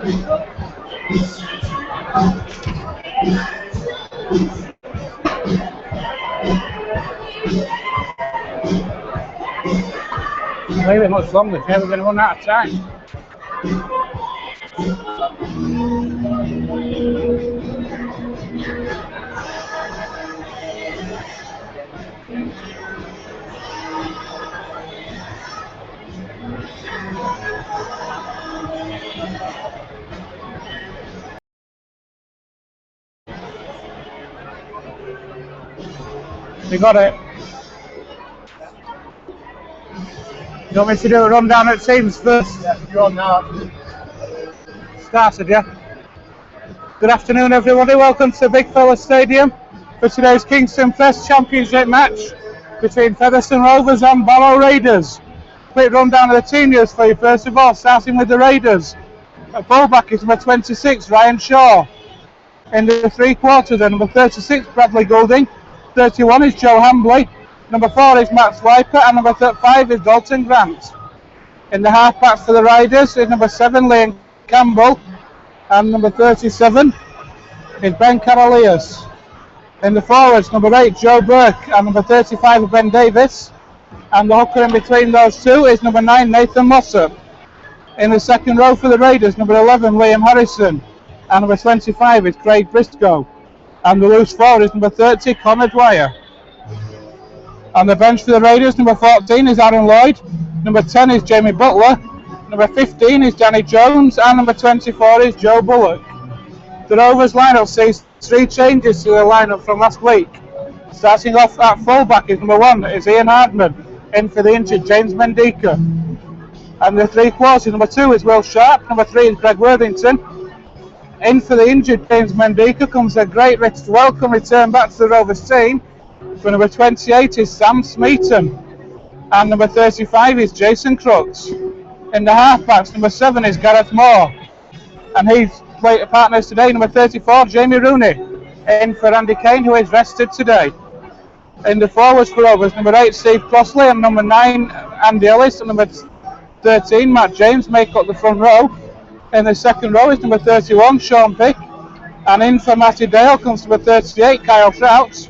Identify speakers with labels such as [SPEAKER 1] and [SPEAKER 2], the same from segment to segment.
[SPEAKER 1] Leave it much longer, if you're ever going to run out of time. You got it. You want me to do a rundown at teams first?
[SPEAKER 2] Yeah, you're on now.
[SPEAKER 1] Started, yeah? Good afternoon, everybody. Welcome to Big Fella Stadium for today's Kingston Press Championship match between Featherstone Rovers and Barrow Raiders. Quick rundown of the team news for you, first of all, starting with the Raiders. At fullback is number 26, Ryan Shaw. In the three quarters, number 36, Bradley Goulding. 31 is Joe Hambley. Number 4 is Max Wiper, and number 5 is Dalton Grant. In the half-backs for the Raiders is number 7, Liam Campbell, and number 37 is Ben Carolius. In the forwards, number 8, Joe Burke, and number 35 is Ben Davis. And the hooker in between those two is number 9, Nathan Mossop. In the second row for the Raiders, number 11, Liam Harrison, and number 25 is Craig Briscoe. And the loose forward is number 30, Connor Dwyer. On the bench for the Raiders, number 14 is Aaron Lloyd, number 10 is Jamie Butler, number 15 is Danny Jones, and number 24 is Joe Bullock. The Rovers lineup sees 3 changes to the lineup from last week. Starting off at fullback is number 1 is Ian Hardman, in for the injured James Mendika. And the three quarters, number 2 is Will Sharp, number 3 is Greg Worthington. In for the injured James Mendika comes a great welcome return back to the Rovers team. For number 28 is Sam Smeaton, and number 35 is Jason Crooks. In the halfbacks, number 7 is Gareth Moore, and he's partners today. Number 34, Jamie Rooney, in for Andy Kane, who is rested today. In the forwards for Rovers, number 8, Steve Crossley, and number 9, Andy Ellis, and number 13, Matt James, make up the front row. In the second row is number 31, Sean Pick, and in for Matty Dale comes number 38, Kyle Trout,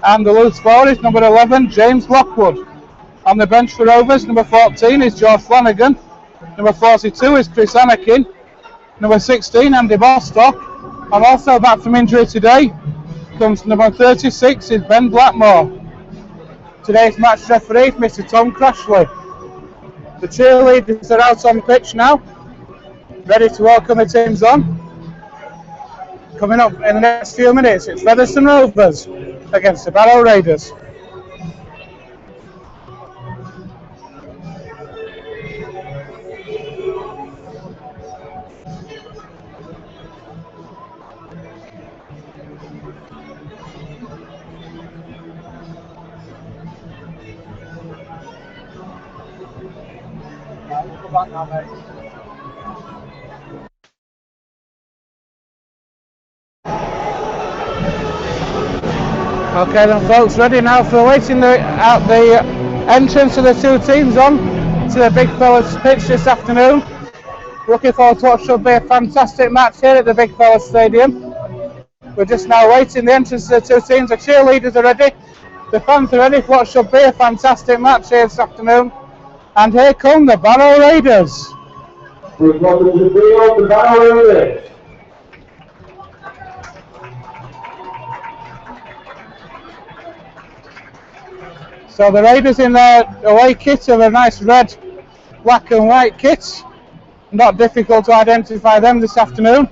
[SPEAKER 1] and the loose forward is number 11, James Lockwood. On the bench for Rovers, number 14 is George Flanagan, number 42 is Chris Anakin, number 16, Andy Bostock, and also back from injury today comes number 36 is Ben Blackmore. Today's match referee is Mr. Tom Crashley. The cheerleaders are out on the pitch now, ready to welcome the teams on. Coming up in the next few minutes, it's Featherstone Rovers against the Barrow Raiders. Okay then folks, ready now for waiting at the entrance of the two teams on to the Big Fellas pitch this afternoon. Looking forward to what should be a fantastic match here at the Big Fellas Stadium. We're just now waiting the entrance of the two teams. The cheerleaders are ready, the fans are ready for what should be a fantastic match here this afternoon. And here come the Barrow Raiders.
[SPEAKER 3] We've got the debris of the Barrow Raiders.
[SPEAKER 1] So the Raiders in their away kit have a nice red, black and white kit. Not difficult to identify them this afternoon.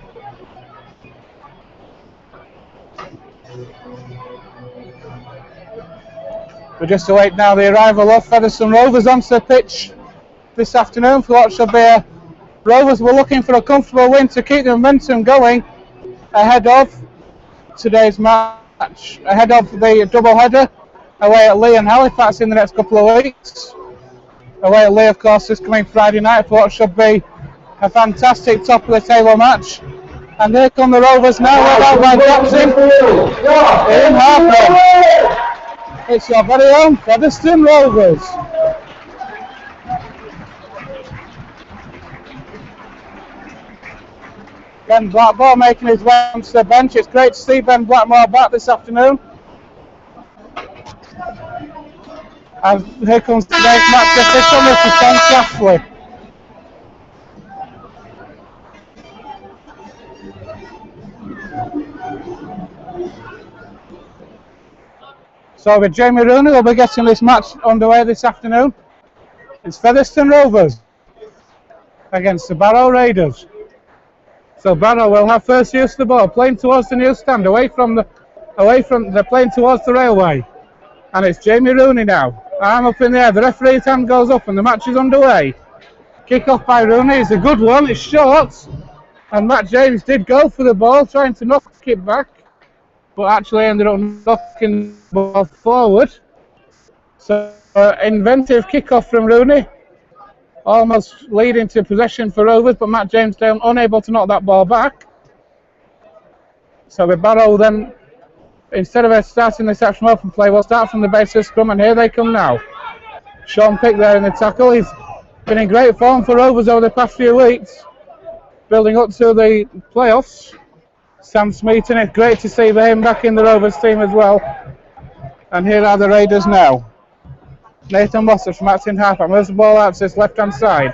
[SPEAKER 1] We just await now the arrival of Featherstone Rovers onto the pitch this afternoon for what should be a... Rovers were looking for a comfortable win to keep the momentum going ahead of today's match, ahead of the double-header away at Lee and Halifax in the next couple of weeks. Away at Lee, of course, this coming Friday night for what should be a fantastic top-of-the-table match. And here come the Rovers now, led out by captain Ian Harper. It's your very own Featherstone Rovers. Ben Blackmore making his way onto the bench. It's great to see Ben Blackmore back this afternoon. And here comes today's match official, Mr. Tom Castley. So with Jamie Rooney, we'll be getting this match underway this afternoon. It's Featherstone Rovers against the Barrow Raiders. So Barrow will have first use of the ball, playing towards the new stand, they're playing towards the railway. And it's Jamie Rooney now. Arm up in the air, the referee's hand goes up and the match is underway. Kick off by Rooney, it's a good one, it's short. And Matt James did go for the ball, trying to knock it back, but actually ended up knocking the ball forward. So inventive kick-off from Rooney, almost leading to possession for Rovers, but Matt James unable to knock that ball back. So with Barrow then, instead of starting this action open play, we'll start from the base of scrum, and here they come now. Sean Pick there in the tackle. He's been in great form for Rovers over the past few weeks, building up to the playoffs. Sam Smeaton, it's great to see him back in the Rovers team as well. And here are the Raiders now. Nathan Mossop from Acton halfback moves the ball out to his left-hand side.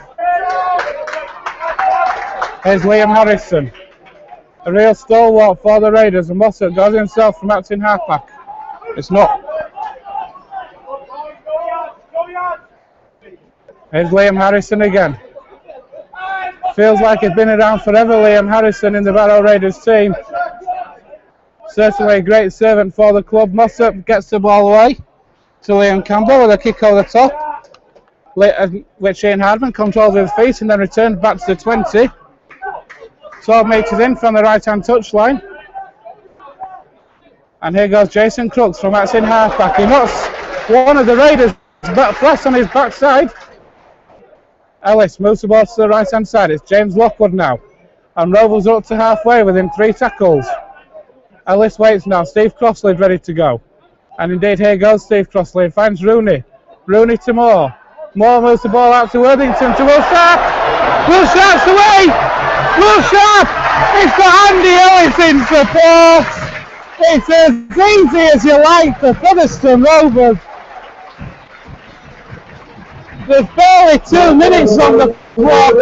[SPEAKER 1] Here's Liam Harrison, a real stalwart for the Raiders, and Mossop goes himself from Acton halfback. It's not. Here's Liam Harrison again. Feels like he's been around forever, Liam Harrison in the Barrow Raiders team. Certainly a great servant for the club. Mossop gets the ball away to Liam Campbell with a kick over the top, which Ian Hardman controls with his feet and then returns back to the 20. 12 metres in from the right-hand touchline. And here goes Jason Crooks from Acton halfback. He knocks one of the Raiders flat on his backside. Ellis moves the ball to the right-hand side. It's James Lockwood now. And Rovers are up to halfway within 3 tackles. Ellis waits now. Steve Crossley ready to go. And indeed, here goes Steve Crossley and finds Rooney. Rooney to Moore. Moore moves the ball out to Worthington to Will Sharp. Will Sharp's away! Will Sharp! It's got Andy Ellis in support. It's as easy as you like for Featherstone Rovers. There's barely 2 minutes on the clock.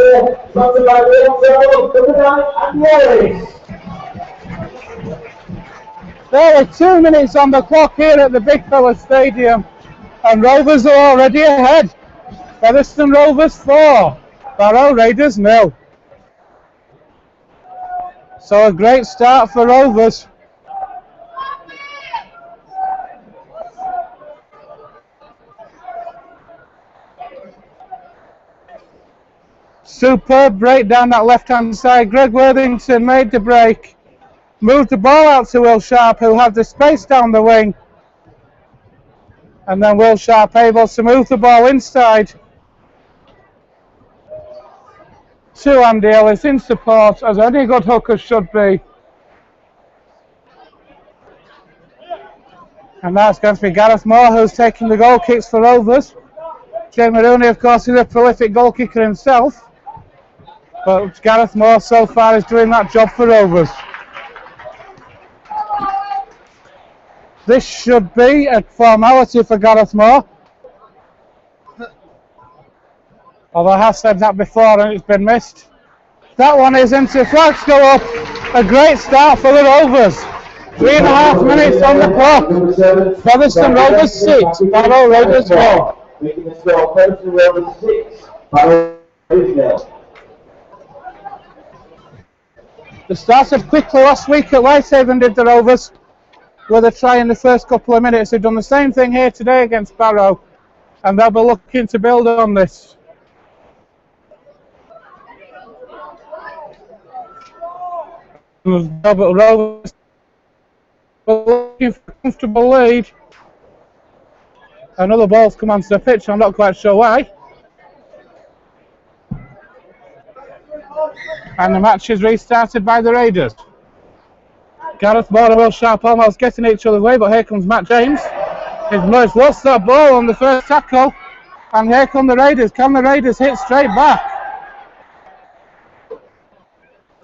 [SPEAKER 1] Barely 2 minutes on the clock here at the Big Fella Stadium, and Rovers are already ahead. Featherstone Rovers 4, Barrow Raiders 0. So a great start for Rovers. Superb break down that left-hand side. Greg Worthington made the break. Moved the ball out to Will Sharp, who had the space down the wing. And then Will Sharp able to move the ball inside to Andy Ellis in support, as any good hooker should be. And that's going to be Gareth Moore, who's taking the goal kicks for Rovers. Jamie Rooney, of course, is a prolific goal kicker himself. But Gareth Moore so far is doing that job for Rovers. This should be a formality for Gareth Moore. Although I have said that before and it's been missed. That one isn't. If flags go up, a great start for the Rovers. 3.5 minutes on the clock. Featherstone Rovers 6, Barrow Raiders 4.
[SPEAKER 3] Making the score, Featherstone Rovers 6, Barrow Raiders 0.
[SPEAKER 1] They started quickly last week at Whitehaven, did the Rovers, with a try in the first couple of minutes. They've done the same thing here today against Barrow, and they'll be looking to build on this. Rovers looking for a comfortable lead. Another ball's come onto the pitch, I'm not quite sure why. And the match is restarted by the Raiders. Gareth Moore and Will Sharp almost getting each other's way, but here comes Matt James. He's lost that ball on the first tackle, and here come the Raiders. Can the Raiders hit straight back?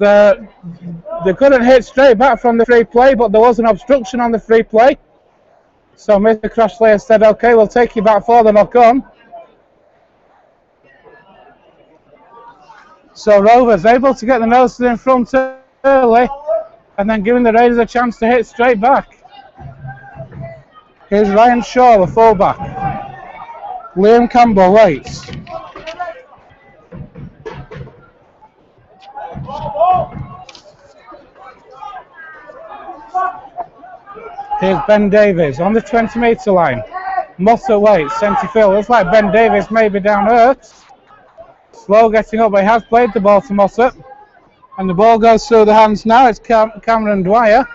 [SPEAKER 1] They couldn't hit straight back from the free play, but there was an obstruction on the free play. So Mr. Crossley has said, okay, we'll take you back for the knock on. So Rovers able to get the noses in front early and then giving the Raiders a chance to hit straight back. Here's Ryan Shaw, the fullback. Liam Campbell waits. Here's Ben Davies on the 20-metre line. Motter waits, centre field. Looks like Ben Davies may be down hurt. Slow getting up, but he has played the ball to Motter. And the ball goes through the hands now. It's Cameron Dwyer.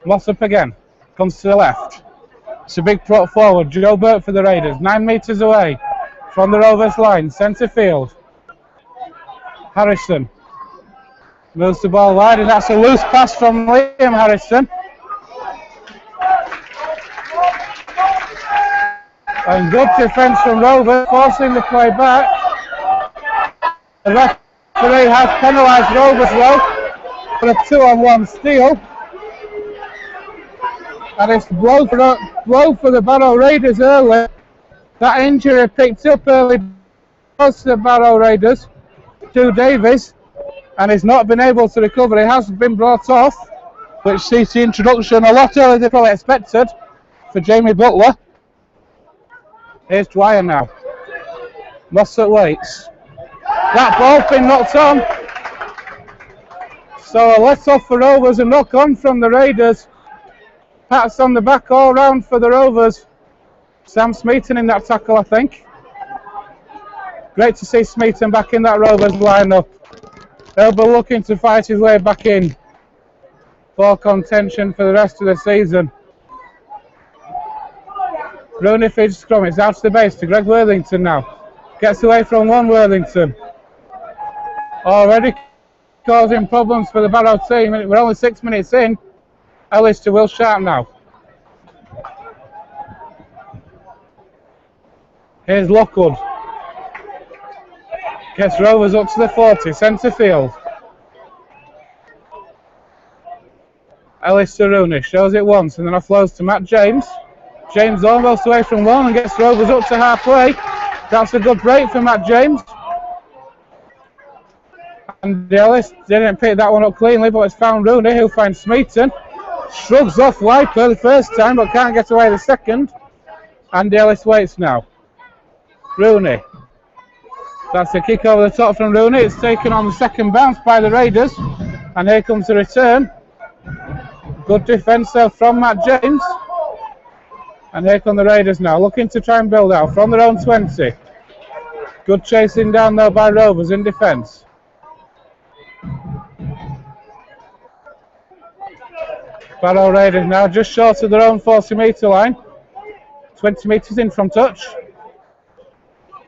[SPEAKER 1] Mossop again. Comes to the left. It's a big trot forward. Joe Burt for the Raiders. 9 metres away from the Rovers line. Centre field. Harrison. Moves the ball wide, and that's a loose pass from Liam Harrison. And good defence from Rovers, forcing the play back. The referee has penalised Rovers though for a 2-on-1 steal. And it's blow for the Barrow Raiders early. That injury picked up early to the Barrow Raiders to Davies, and he's not been able to recover. He has been brought off, which sees the introduction a lot earlier than probably expected for Jamie Butler. Here's Dwyer now. Mossop waits. That ball's been knocked on. So a let off for Rovers, a knock on from the Raiders. Pats on the back all round for the Rovers. Sam Smeaton in that tackle, I think. Great to see Smeaton back in that Rovers lineup. They'll be looking to fight his way back in for contention for the rest of the season. Rooney feeds scrum. It's out to the base to Greg Worthington now. Gets away from one Worthington. Already causing problems for the Barrow team. We're only 6 minutes in. Ellis to Will Sharp now. Here's Lockwood. Gets Rovers up to the 40, centre field. Ellis to Rooney, shows it once and then offloads to Matt James. James almost away from one and gets Rovers up to halfway. That's a good break for Matt James. And Ellis didn't pick that one up cleanly, but it's found Rooney, who finds Smeaton. Shrugs off Wiper the first time, but can't get away the second. And Ellis waits now. Rooney. That's a kick over the top from Rooney. It's taken on the second bounce by the Raiders. And here comes the return. Good defence there from Matt James. And here come the Raiders now, looking to try and build out from their own 20. Good chasing down though by Rovers in defence. Barrow Raiders now just short of their own 40-metre line. 20 metres in from touch.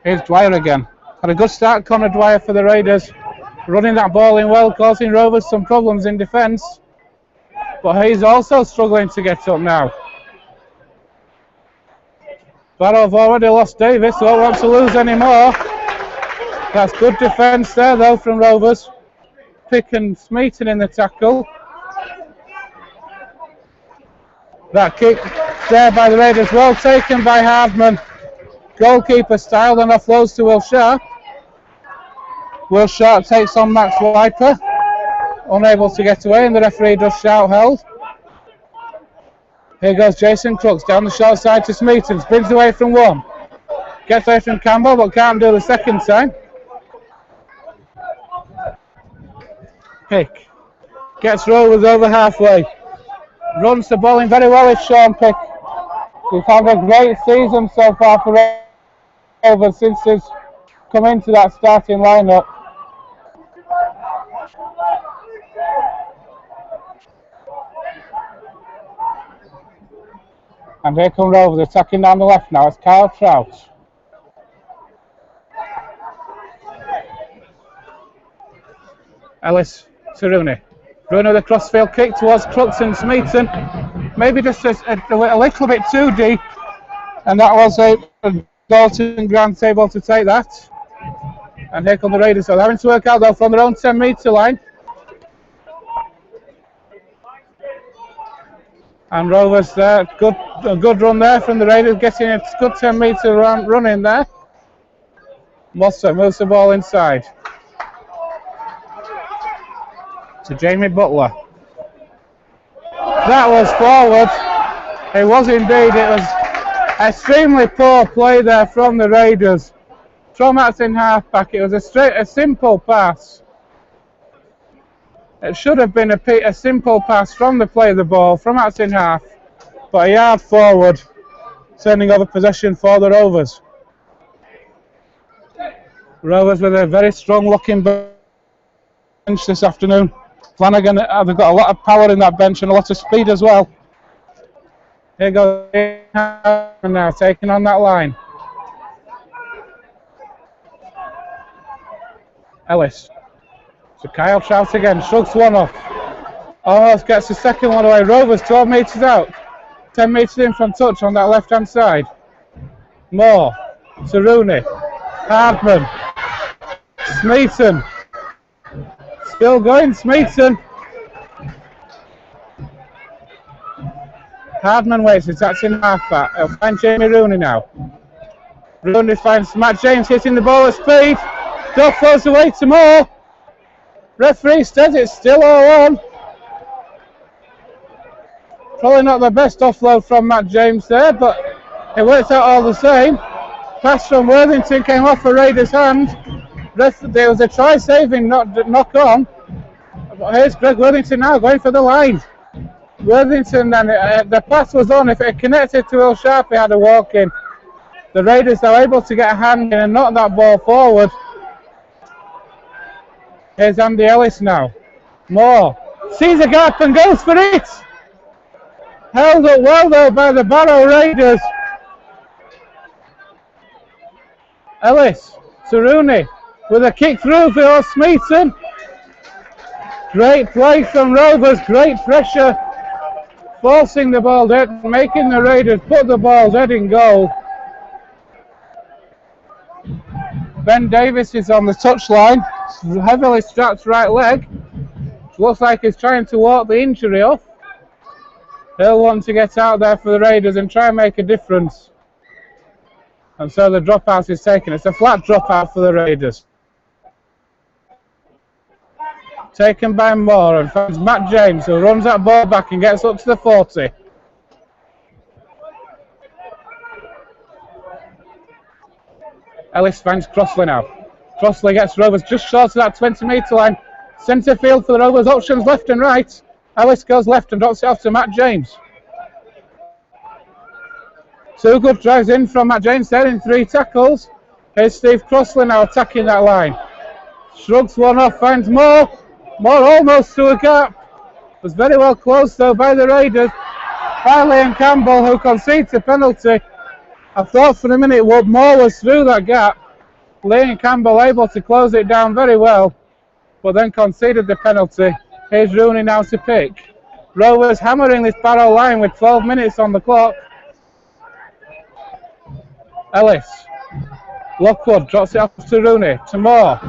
[SPEAKER 1] Here's Dwyer again. Had a good start, Connor Dwyer for the Raiders. Running that ball in well, causing Rovers some problems in defence. But he's also struggling to get up now. Barrow have already lost Davis, so don't want to lose any more. That's good defence there though from Rovers. Pick and Smeaton in the tackle. That kick there by the Raiders, well taken by Hardman. Goalkeeper style, then offloads to Will Sharp. Will Sharp takes on Max Wiper. Unable to get away, and the referee does shout held. Here goes Jason Crooks down the short side to Smeaton. Spins away from one. Gets away from Campbell, but can't do the second time. Pick. Gets Rovers over halfway. Runs the ball in very well, it's Sean Pick. He's had a great season so far for Rovers since he's come into that starting lineup. And here come Rovers attacking down the left now. It's Kyle Trout. Ellis to Rooney. Rooney with a crossfield kick towards Crooks and Smeaton. Maybe just a little bit too deep. And that was a Dalton Grant able to take that. And here come the Raiders. So they're having to work out though from their own 10-metre line. And Rovers there, a good run there from the Raiders, getting a good 10-metre run in there. Mossa moves the ball inside to Jamie Butler. That was forward. It was indeed. It was extremely poor play there from the Raiders. From in half-back, it was a simple pass. It should have been a simple pass from the play of the ball from in half, but a yard forward, turning over possession for the Rovers. Rovers with a very strong-looking bench this afternoon. Flanagan, they've got a lot of power in that bench and a lot of speed as well. Here goes now, taking on that line. Ellis. So Kyle Trout again, shrugs one off. Almost gets the second one away. Rovers 12 metres out. 10 metres in from touch on that left-hand side. Moore. Rooney. Hardman. Smeaton. Still going, Smeaton. Hardman waits, it's in half-back. He'll find Jamie Rooney now. Rooney finds Matt James hitting the ball at speed. Duff flows away to Moore. Referee says it's still all on. Probably not the best offload from Matt James there, but it works out all the same. Pass from Worthington came off a Raiders' hand. There was a try-saving knock on. But here's Greg Worthington now going for the line. Worthington, and the pass was on. If it connected to Will Sharp, he had a walk in. The Raiders are able to get a hand in and knock that ball forward. Here's Andy Ellis now. Moore sees a gap and goes for it. Held up well though by the Barrow Raiders. Ellis to Rooney with a kick through for Smeaton. Great play from Rovers, great pressure. Forcing the ball dead, making the Raiders put the ball dead in goal. Ben Davis is on the touchline, heavily strapped right leg. Looks like he's trying to walk the injury off. He'll want to get out there for the Raiders and try and make a difference. And so the dropout is taken. It's a flat dropout for the Raiders. Taken by Moore and finds Matt James, who runs that ball back and gets up to the 40. Ellis finds Crossley now. Crossley gets Rovers just short of that 20-metre line. Centre field for the Rovers, options left and right. Ellis goes left and drops it off to Matt James. Two good drives in from Matt James there in 3 tackles. Here's Steve Crossley now attacking that line. Shrugs one off, finds Moore. Moore almost to a gap. Was very well closed though by the Raiders. By Liam Campbell, who concedes a penalty. I thought for a minute Moore was through that gap. Liam Campbell able to close it down very well, but then conceded the penalty. Here's Rooney now to pick. Rovers hammering this Barrow line with 12 minutes on the clock. Ellis. Lockwood drops it off to Rooney, to Moore.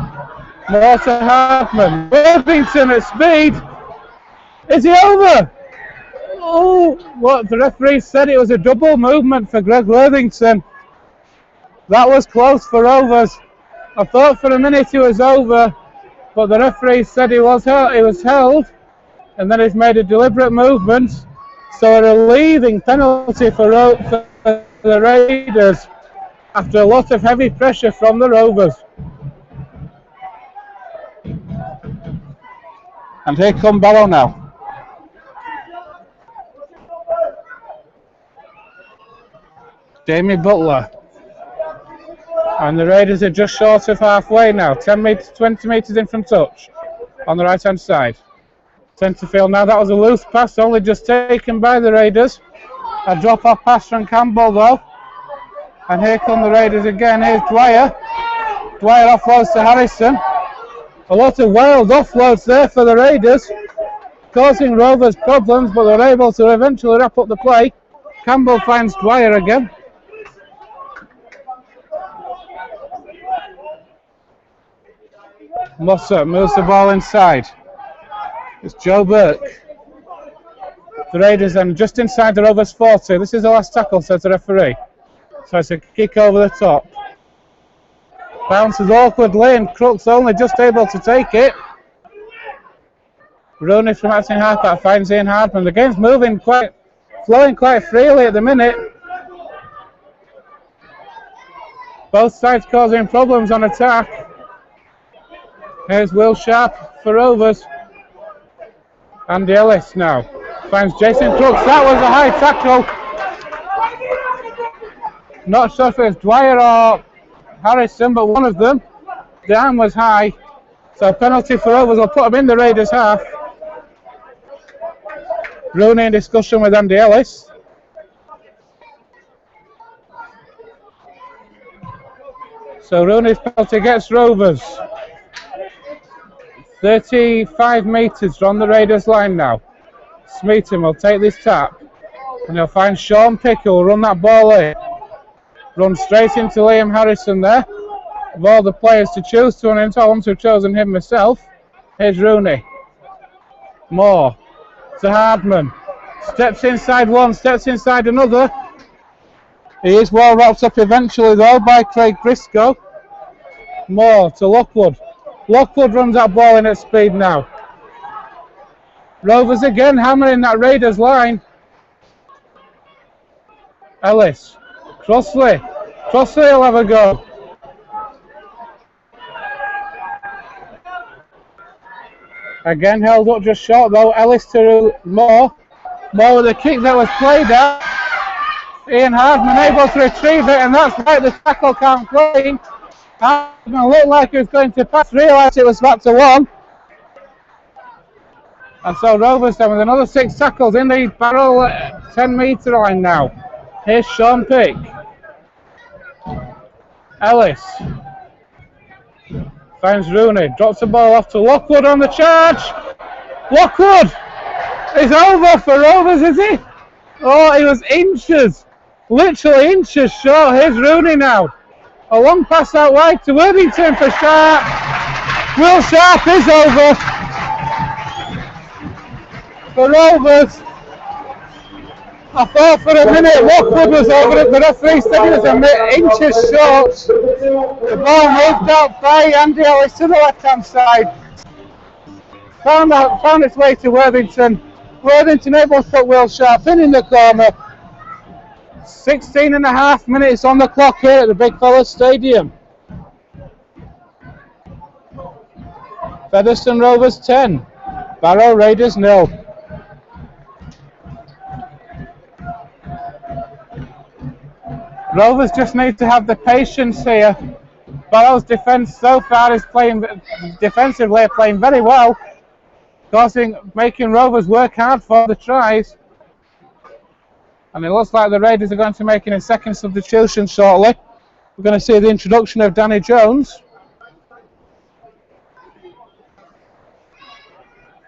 [SPEAKER 1] Moore to Hartman. Worthington at speed. Is he over? Oh, what the referee said it was a double movement for Greg Worthington. That was close for Rovers. I thought for a minute it was over, but the referee said it was held, and then he's made a deliberate movement. So a relieving penalty for the Raiders after a lot of heavy pressure from the Rovers. And here come Barrow now. Jamie Butler. And the Raiders are just short of halfway now. 10 metres, 20 metres in from touch on the right hand side. Centre field now. That was a loose pass, only just taken by the Raiders. A drop off pass from Campbell though. And here come the Raiders again. Here's Dwyer. Dwyer offloads to Harrison. A lot of wild offloads there for the Raiders, causing Rovers problems, but they're able to eventually wrap up the play. Campbell finds Dwyer again. Mossop moves the ball inside. It's Joe Burke. The Raiders then just inside the Rovers 40. This is the last tackle, says the referee. So it's a kick over the top. Bounces awkwardly and Crooks only just able to take it. Rooney from acting halfback finds Ian Hardman. The game's flowing quite freely at the minute. Both sides causing problems on attack. Here's Will Sharp for Rovers. Andy Ellis now finds Jason Crooks. That was a high tackle. Not sure if it was Dwyer or Harrison, but one of them. The arm was high. So a penalty for Rovers will put him in the Raiders' half. Rooney in discussion with Andy Ellis. So Rooney's penalty gets Rovers. 35 metres from the Raiders line now. Smeaton will take this tap. And he'll find Sean Pick who will run that ball in. Run straight into Liam Harrison there. Of all the players to choose to run into, I want to have chosen him myself. Here's Rooney. Moore to Hardman. Steps inside one, steps inside another. He is well wrapped up eventually though by Craig Briscoe. Moore to Lockwood. Lockwood runs that ball in at speed now. Rovers again hammering that Raiders line. Ellis. Crossley. Crossley will have a go. Again held up just short though. Ellis to Moore. Moore with a kick that was played out. Ian Hardman able to retrieve it, and that's right, the tackle can't play. Hardman looked like he was going to pass, realised it was back to one. And so Rovers then with another 6 tackles in the Barrow 10-metre line now. Here's Sean Pick. Ellis. Finds Rooney, drops the ball off to Lockwood on the charge. Lockwood is over for Rovers, is he? Oh, he was inches, literally inches short. Here's Rooney now. A long pass out wide to Worthington for Sharp. Will Sharp is over for Rovers. I thought for a minute Lockwood was over it. The referee said he was a inches short. The ball moved out by Andy Ellis to the left-hand side. Found its way to Worthington. Worthington able to put Will Sharp in the corner. 16.5 minutes on the clock here at the Big Fella Stadium. Featherstone Rovers 10, Barrow Raiders 0. Rovers just need to have the patience here. Barrow's defence so far is defensively playing very well, making Rovers work hard for the tries. And it looks like the Raiders are going to be making a second substitution shortly. We're going to see the introduction of Danny Jones.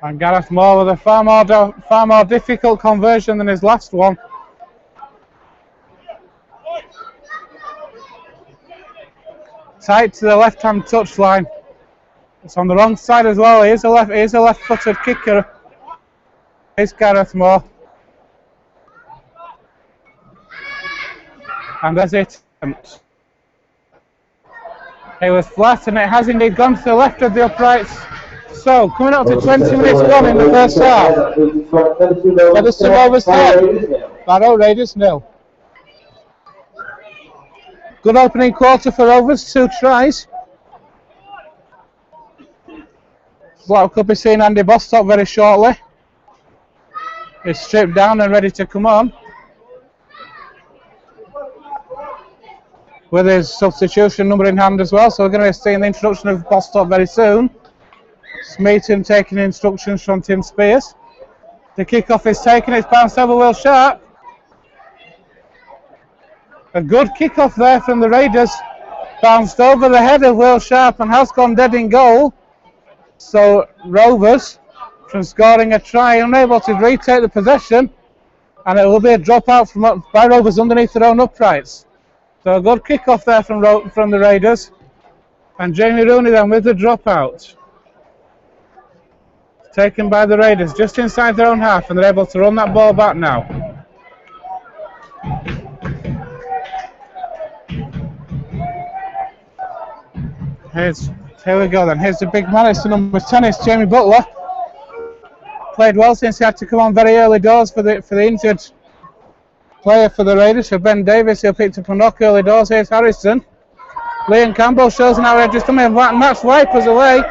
[SPEAKER 1] And Gareth Moore with a far more difficult conversion than his last one. Tight to the left-hand touchline. It's on the wrong side as well. He is a left-footed kicker. Here's Gareth Moore. And there's it. It was flat and it has indeed gone to the left of the uprights. So, coming up to 20 minutes gone in the first half. Featherstone Rovers 10, Barrow Raiders 0. Good opening quarter for Rovers, 2 tries. Black could be seeing Andy Bostock very shortly. He's stripped down and ready to come on. With his substitution number in hand as well, so we're going to be seeing the introduction of Bostock very soon. Smeaton taking instructions from Tim Spears. The kick-off is taken, it's bounced over Will Sharp. A good kick-off there from the Raiders. Bounced over the head of Will Sharp and has gone dead in goal. So Rovers, from scoring a try, unable to retake the possession. And it will be a dropout by Rovers underneath their own uprights. So a good kick-off there from the Raiders. And Jamie Rooney then with the dropout. Taken by the Raiders just inside their own half, and they're able to run that ball back now. Here we go then. Here's the big man. It's the number 10. It's Jamie Butler. Played well since he had to come on very early doors for the injured player for the Raiders. For Ben Davis, who picked up a knock early doors. Here's Harrison. Liam Campbell shows an hour just coming. Max Wipers away.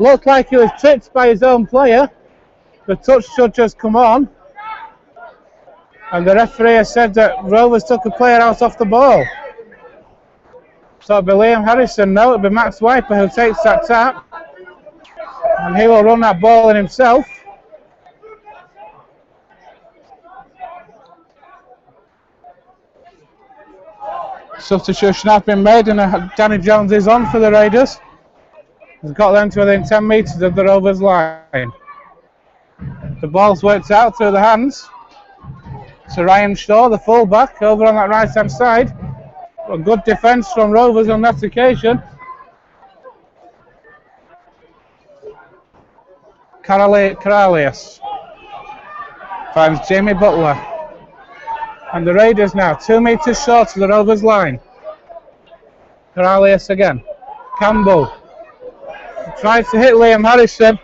[SPEAKER 1] Looked like he was tripped by his own player. The touch should just come on. And the referee has said that Rovers took a player out off the ball. So it'll be Liam Harrison. No, it'll be Max Wiper who takes that tap. And he will run that ball in himself. Substitution has been made and Danny Jones is on for the Raiders. He's got them to within 10 metres of the Rovers line. The ball's worked out through the hands to Ryan Shaw, the fullback, over on that right hand side. A good defence from Rovers on that occasion. Corralius finds Jamie Butler. And the Raiders now 2 metres short of the Rovers line. Corralius again. Campbell tries to hit Liam Harrison.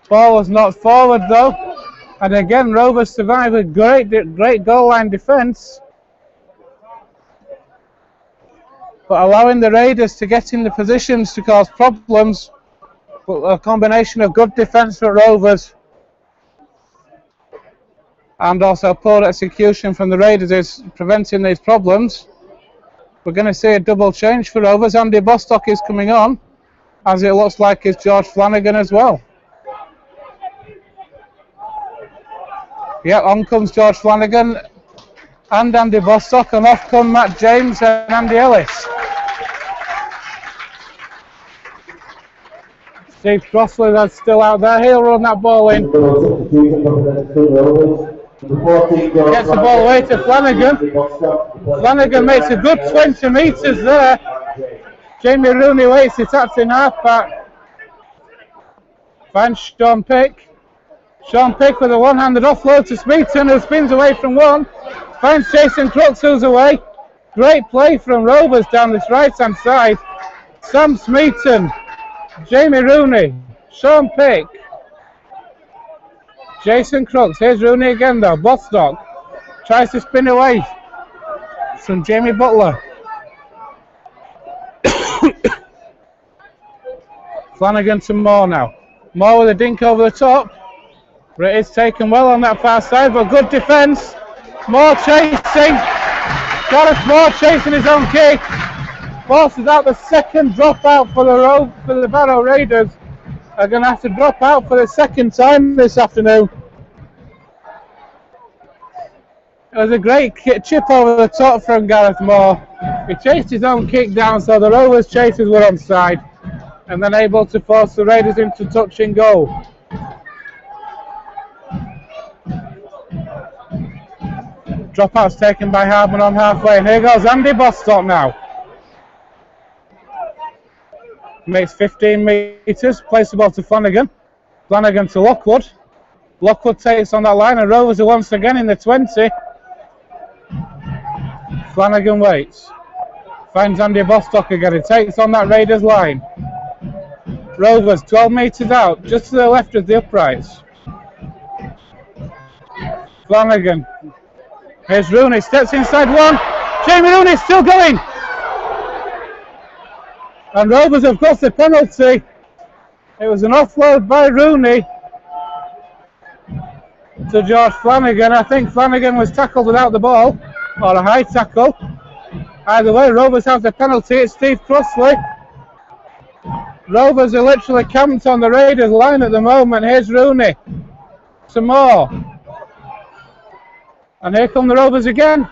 [SPEAKER 1] Ball was knocked forward though. And again Rovers survive with great goal line defence. But allowing the Raiders to get in the positions to cause problems. A combination of good defence for Rovers and also poor execution from the Raiders is preventing these problems. We're going to see a double change for Rovers. Andy Bostock is coming on, as it looks like it's George Flanagan as well. Yeah, on comes George Flanagan and Andy Bostock, and off come Matt James and Andy Ellis. Steve Crossley is still out there. He'll run that ball in. Gets the ball away to Flanagan. Flanagan makes a good 20 metres there. Jamie Rooney waits, he taps in half back. Finds Sean Pick. Sean Pick with a one-handed offload to Smeaton, who spins away from one. Finds Jason Crooks, who's away. Great play from Rovers down this right-hand side. Sam Smeaton. Jamie Rooney, Sean Pick, Jason Crooks. Here's Rooney again though. Bostock tries to spin away from Jamie Butler. Flanagan to Moore now. Moore with a dink over the top. But it is taken well on that far side, but good defence. Moore chasing. Gareth Moore chasing his own kick. Forces out the second dropout for the Barrow Raiders. Are going to have to drop out for the second time this afternoon. It was a great chip over the top from Gareth Moore. He chased his own kick down, so the Rovers chasers were onside, and then able to force the Raiders into touch and goal. Dropouts taken by Hardman on halfway, and here goes Andy Bostock now. Makes 15 metres, plays the ball to Flanagan. Flanagan to Lockwood. Lockwood takes on that line, and Rovers are once again in the 20. Flanagan waits. Finds Andy Bostock again. He takes on that Raiders line. Rovers 12 metres out, just to the left of the uprights. Flanagan. Here's Rooney, steps inside one. Jamie Rooney still going. And Rovers have got the penalty. It was an offload by Rooney to George Flanagan. I think Flanagan was tackled without the ball, or a high tackle. Either way, Rovers have the penalty. It's Steve Crossley. Rovers are literally camped on the Raiders line at the moment. Here's Rooney. Some more. And here come the Rovers again.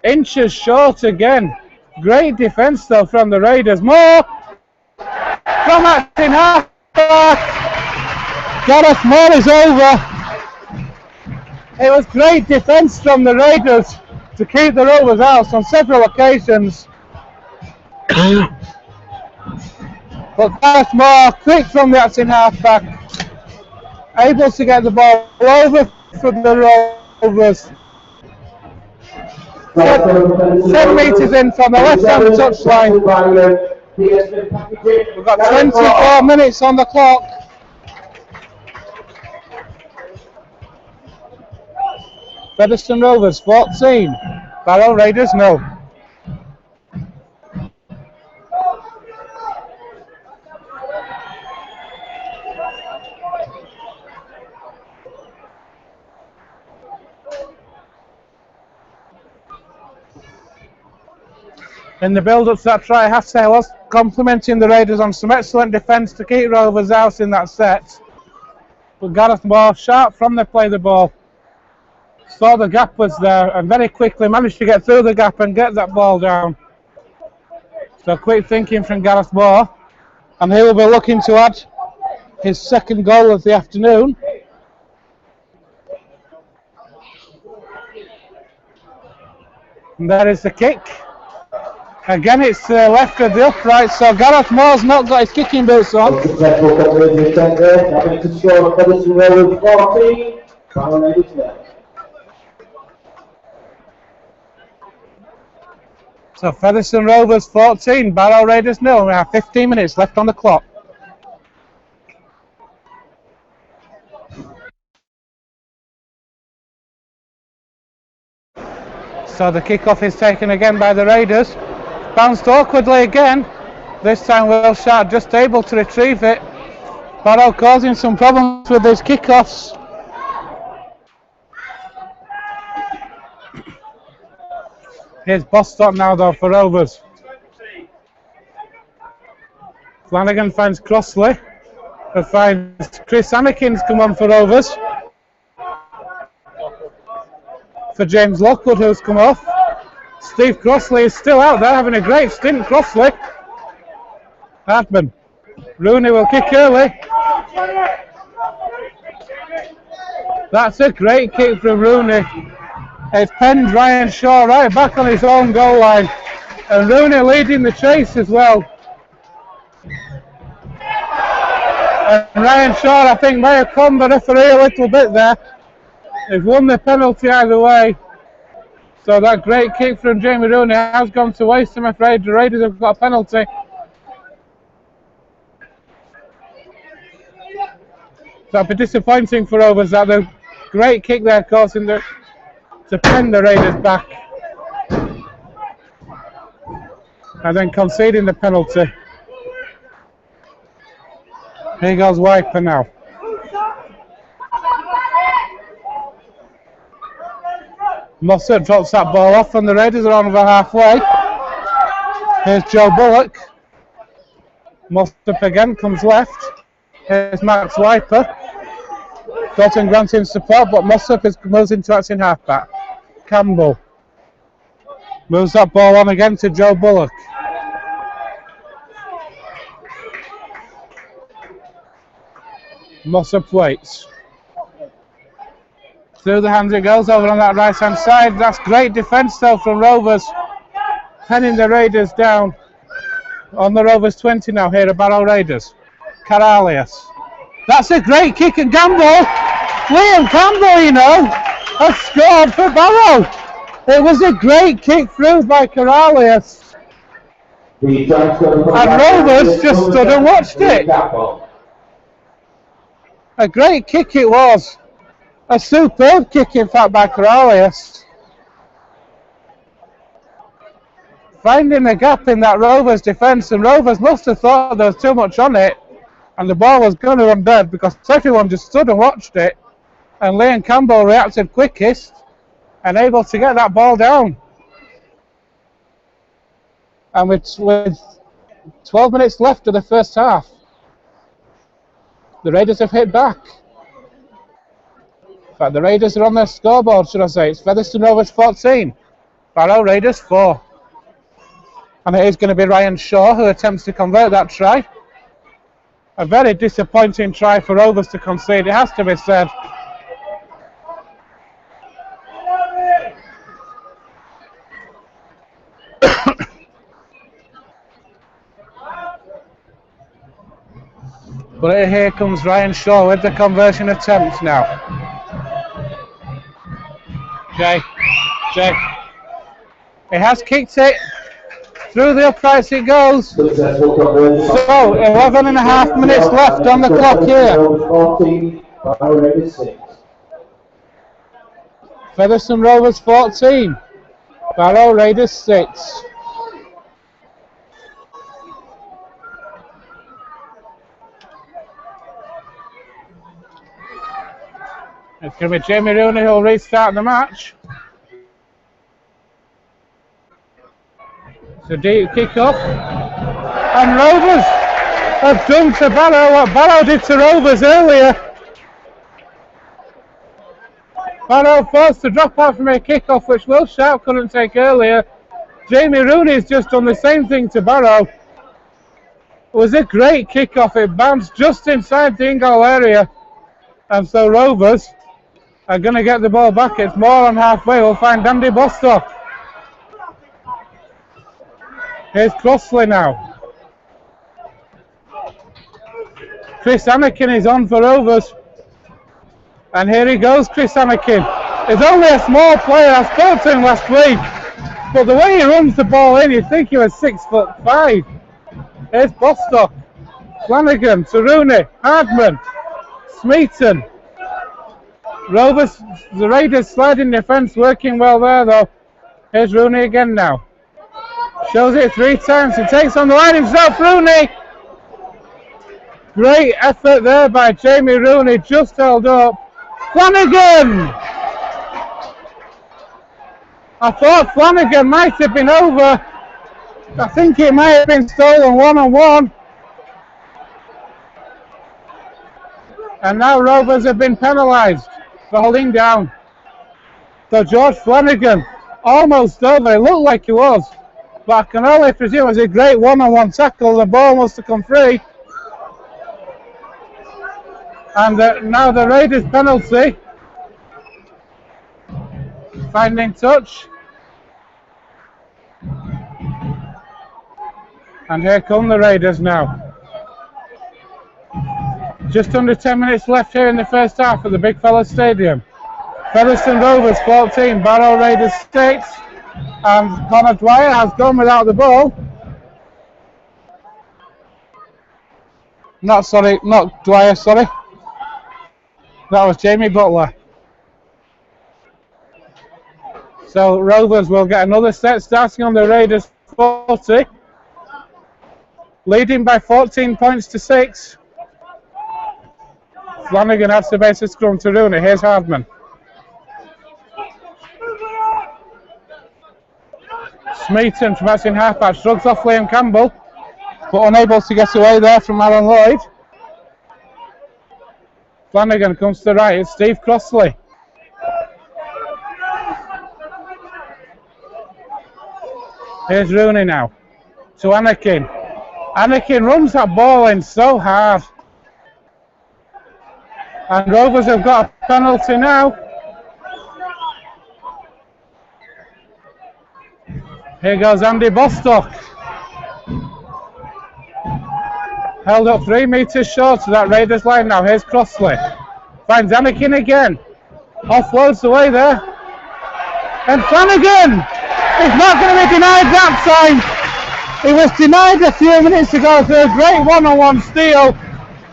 [SPEAKER 1] Inches short again. Great defence though from the Raiders. More from Acting half-back. Gareth Moore is over. It was great defence from the Raiders to keep the Rovers out on several occasions. But Gareth Moore, quick from the acting half-back, able to get the ball over for the Rovers. 10 metres in from the left-hand touchline. We've got 24 minutes on the clock. Featherstone Rovers 14, Barrow Raiders 0. In the build-up to that try, I have to say I was complimenting the Raiders on some excellent defence to keep Rovers out in that set. But Gareth Moore, sharp from the play the ball, saw the gap was there and very quickly managed to get through the gap and get that ball down. So quick thinking from Gareth Moore, and he will be looking to add his second goal of the afternoon. And there is the kick. Again, it's to the left of the upright, so Gareth Moore's not got his kicking boots on. So Featherstone Rovers 14, Barrow Raiders 0. We have 15 minutes left on the clock. So the kickoff is taken again by the Raiders. Bounced awkwardly again. This time Will Sharp just able to retrieve it. Barrow causing some problems with his kickoffs. Here's Bostock now though for Rovers. Flanagan finds Crossley. But finds Chris Anakins come on for Rovers. For James Lockwood, who's come off. Steve Crossley is still out there having a great stint. Crossley. Hardman. Rooney will kick early. That's a great kick from Rooney. It's penned Ryan Shaw right back on his own goal line. And Rooney leading the chase as well. And Ryan Shaw, I think, may have conned the referee a little bit there. They've won the penalty either way. So that great kick from Jamie Rooney has gone to waste, I'm afraid. The Raiders have got a penalty. That'll be disappointing for Rovers that the great kick there causing to pen the Raiders back. And then conceding the penalty. Here goes Wiper now. Mossop drops that ball off and the Raiders are on over halfway. Here's Joe Bullock. Mossop again comes left. Here's Max Wiper. Dalton granting support, but Mossop moves into acting halfback. Campbell moves that ball on again to Joe Bullock. Mossop waits. Through the hands it goes over on that right hand side. That's great defence though from Rovers. Penning the Raiders down. On the Rovers 20 now here at Barrow Raiders. Caralius. That's a great kick and Gamble. Liam Campbell, you know, has scored for Barrow. It was a great kick through by Caralius. And Rovers just stood and watched it. A great kick it was. A superb kick in fact by Caralius. Finding a gap in that Rovers defence, and Rovers must have thought there was too much on it and the ball was going to run dead because everyone just stood and watched it, and Liam Campbell reacted quickest and able to get that ball down. And with 12 minutes left of the first half, the Raiders have hit back. In fact, the Raiders are on their scoreboard, should I say. It's Featherstone Rovers 14, Barrow Raiders 4. And it is going to be Ryan Shaw who attempts to convert that try. A very disappointing try for Rovers to concede, it has to be said. But here comes Ryan Shaw with the conversion attempt now. Jay. He has kicked it. Through the uprights it goes. So 11 and a half minutes left on the clock here. Featherstone Rovers 14. Barrow Raiders 6. It's going to be Jamie Rooney who'll restart the match. It's a deep kick off. And Rovers have done to Barrow what Barrow did to Rovers earlier. Barrow forced to drop out from a kick-off which Will Sharp couldn't take earlier. Jamie Rooney's just done the same thing to Barrow. It was a great kick-off. It bounced just inside the in-goal area. And so Rovers are going to get the ball back. It's more than halfway. We'll find Andy Bostock. Here's Crossley now. Chris Anakin is on for Rovers. And here he goes, Chris Anakin. He's only a small player. I spoke to him last week. But the way he runs the ball in, you'd think he was 6'5". Here's Bostock. Flanagan to Rooney. Hardman. Smeaton. Rovers, the Raiders sliding defence working well there though. Here's Rooney again now. Shows it 3 times. He takes on the line himself, Rooney. Great effort there by Jamie Rooney. Just held up. Flanagan! I thought Flanagan might have been over. I think it might have been stolen one-on-one. And now Rovers have been penalised for holding down. So George Flanagan almost over. It looked like he was. But I can only presume it was a great one-on-one tackle. The ball must have come free. And now the Raiders penalty. Finding touch. And here come the Raiders now. Just under 10 minutes left here in the first half of the Big Fella Stadium. Featherstone Rovers 14, Barrow Raiders 6. And Connor Dwyer has gone without the ball. Not Dwyer, sorry. That was Jamie Butler. So Rovers will get another set starting on the Raiders 40. Leading by 14 points to 6. Flanagan has the base of scrum to Rooney. Here's Hardman. Smeaton from that's in halfback shrugs off Liam Campbell, but unable to get away there from Alan Lloyd. Flanagan comes to the right. It's Steve Crossley. Here's Rooney now to Anakin. Anakin runs that ball in so hard. And Rovers have got a penalty now. Here goes Andy Bostock. Held up 3 metres short of that Raiders line now. Here's Crossley. Finds Anakin again. Offloads away there. And Flanagan is not going to be denied that time. He was denied a few minutes ago for a great one-on-one steal.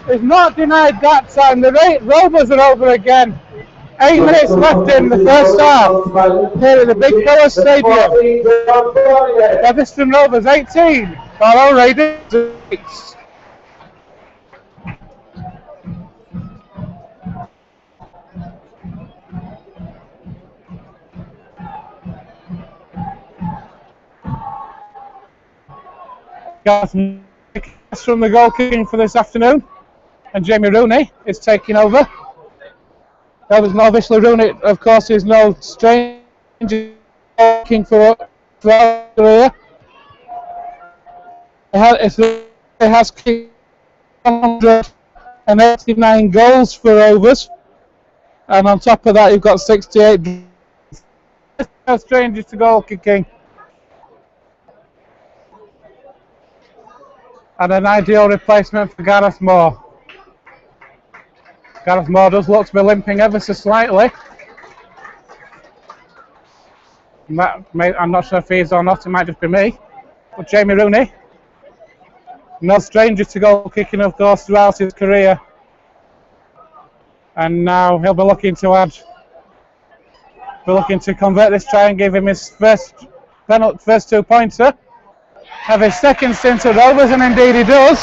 [SPEAKER 1] He's not denied that time. The Rovers are over again. 8 minutes left in the first half here at the Big Fella Stadium. Featherstone Rovers 18, Barrow Raiders 6. Got some from the goal kicking for this afternoon, and Jamie Rooney is taking over. Elvis Novishly Rooney, of course, is no stranger kicking for our career. It has kicked 189 goals for Rovers, and on top of that, you've got 68. No stranger to goal kicking. And an ideal replacement for Gareth Moore. Gareth Moore does look to be limping ever so slightly. I'm not sure if he is or not, it might just be me. But Jamie Rooney, no stranger to goal kicking, of course, throughout his career. And now he'll be looking to convert this try and give him his first 2-pointer of his second stint at Rovers, and indeed he does.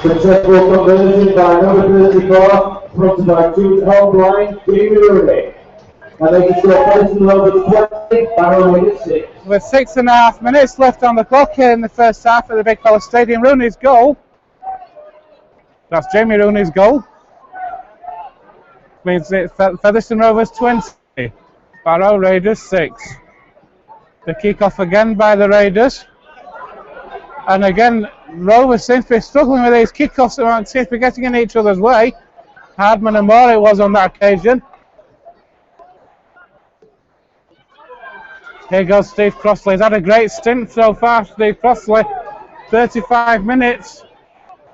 [SPEAKER 3] Successful conversion by number 34, fronted by Jude Holbein, Jamie Rooney. And making sure Featherstone Rovers 20, Barrow 6.
[SPEAKER 1] With 6.5 minutes left on the clock here in the first half at the Big Fella Stadium, Rooney's goal. That's Jamie Rooney's goal. Means it's Featherstone Rovers 20, Barrow Raiders 6. The kick-off again by the Raiders. And again, Rovers seem to be struggling with these kick-offs and seem to be getting in each other's way. Hardman and Moore it was on that occasion. Here goes Steve Crossley. He's had a great stint so far, Steve Crossley. 35 minutes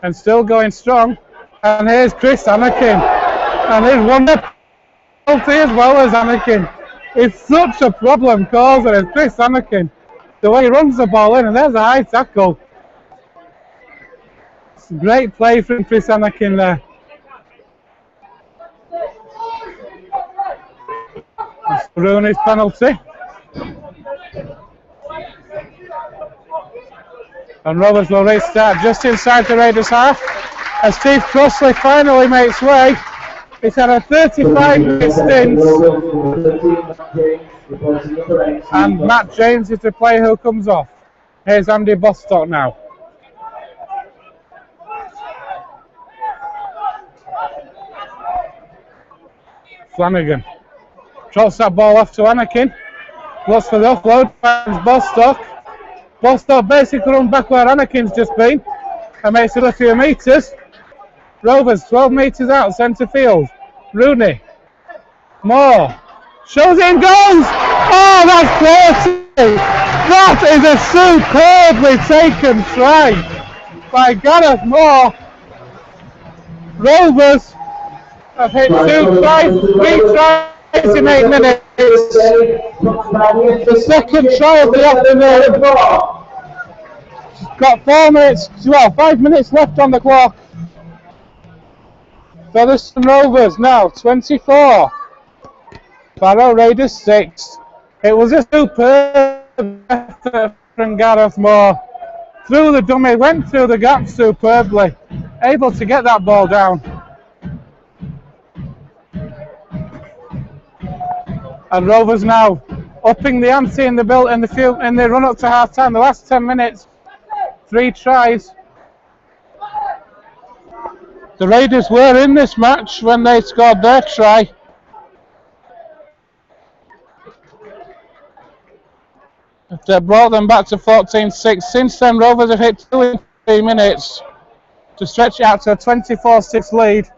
[SPEAKER 1] and still going strong. And here's Chris Anakin. And he's won the penalty as well as Anakin. It's such a problem causer as Chris Anakin. The way he runs the ball in, and there's a high tackle. It's a great play from Chris Anakin there. That's Rooney's penalty. And Rovers will restart just inside the Raiders half as Steve Crossley finally makes way. He's had a 35-minute stint, and Matt James is the player who comes off. Here's Andy Bostock now. Flanagan trots that ball off to Anakin. Looks for the offload, finds Bostock. Bostock basically runs back where Anakin's just been and makes it a few metres. Rovers 12 metres out, centre field. Rooney. Moore. Shows it and goes! Oh, that's crazy! That is a superbly taken try by Gareth Moore. Rovers have hit 3 tries in 8 minutes. The second try of the afternoon. Got 5 minutes left on the clock. Featherstone Rovers now 24. Barrow Raiders 6. It was a superb effort from Gareth Moore. Through the dummy, went through the gap superbly. Able to get that ball down. And Rovers now upping the ante in the run up to half time. The last 10 minutes, 3 tries. The Raiders were in this match when they scored their try. They brought them back to 14-6. Since then, Rovers have hit 2 in 3 minutes to stretch it out to a 24-6 lead,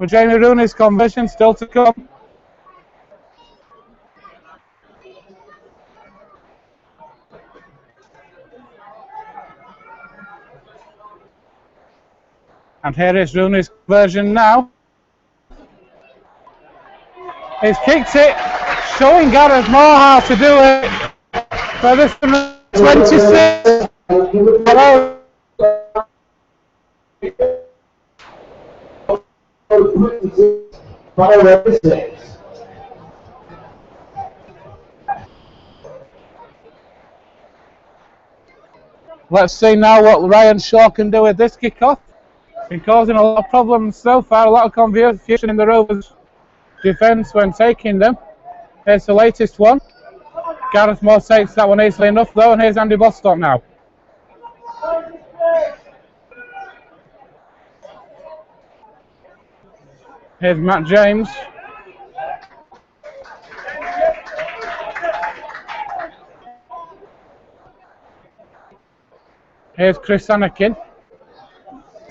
[SPEAKER 1] with Jamie Rooney's conversion still to come. And here is Rooney's version now. He's kicked it, showing Gareth Moore how to do it. For this 26. Let's see now what Ryan Shaw can do with this kickoff. Been causing a lot of problems so far, a lot of confusion in the Rovers defence when taking them. Here's the latest one. Gareth Moore takes that one easily enough though, and here's Andy Bostock now. Here's Matt James. Here's Chris Anakin.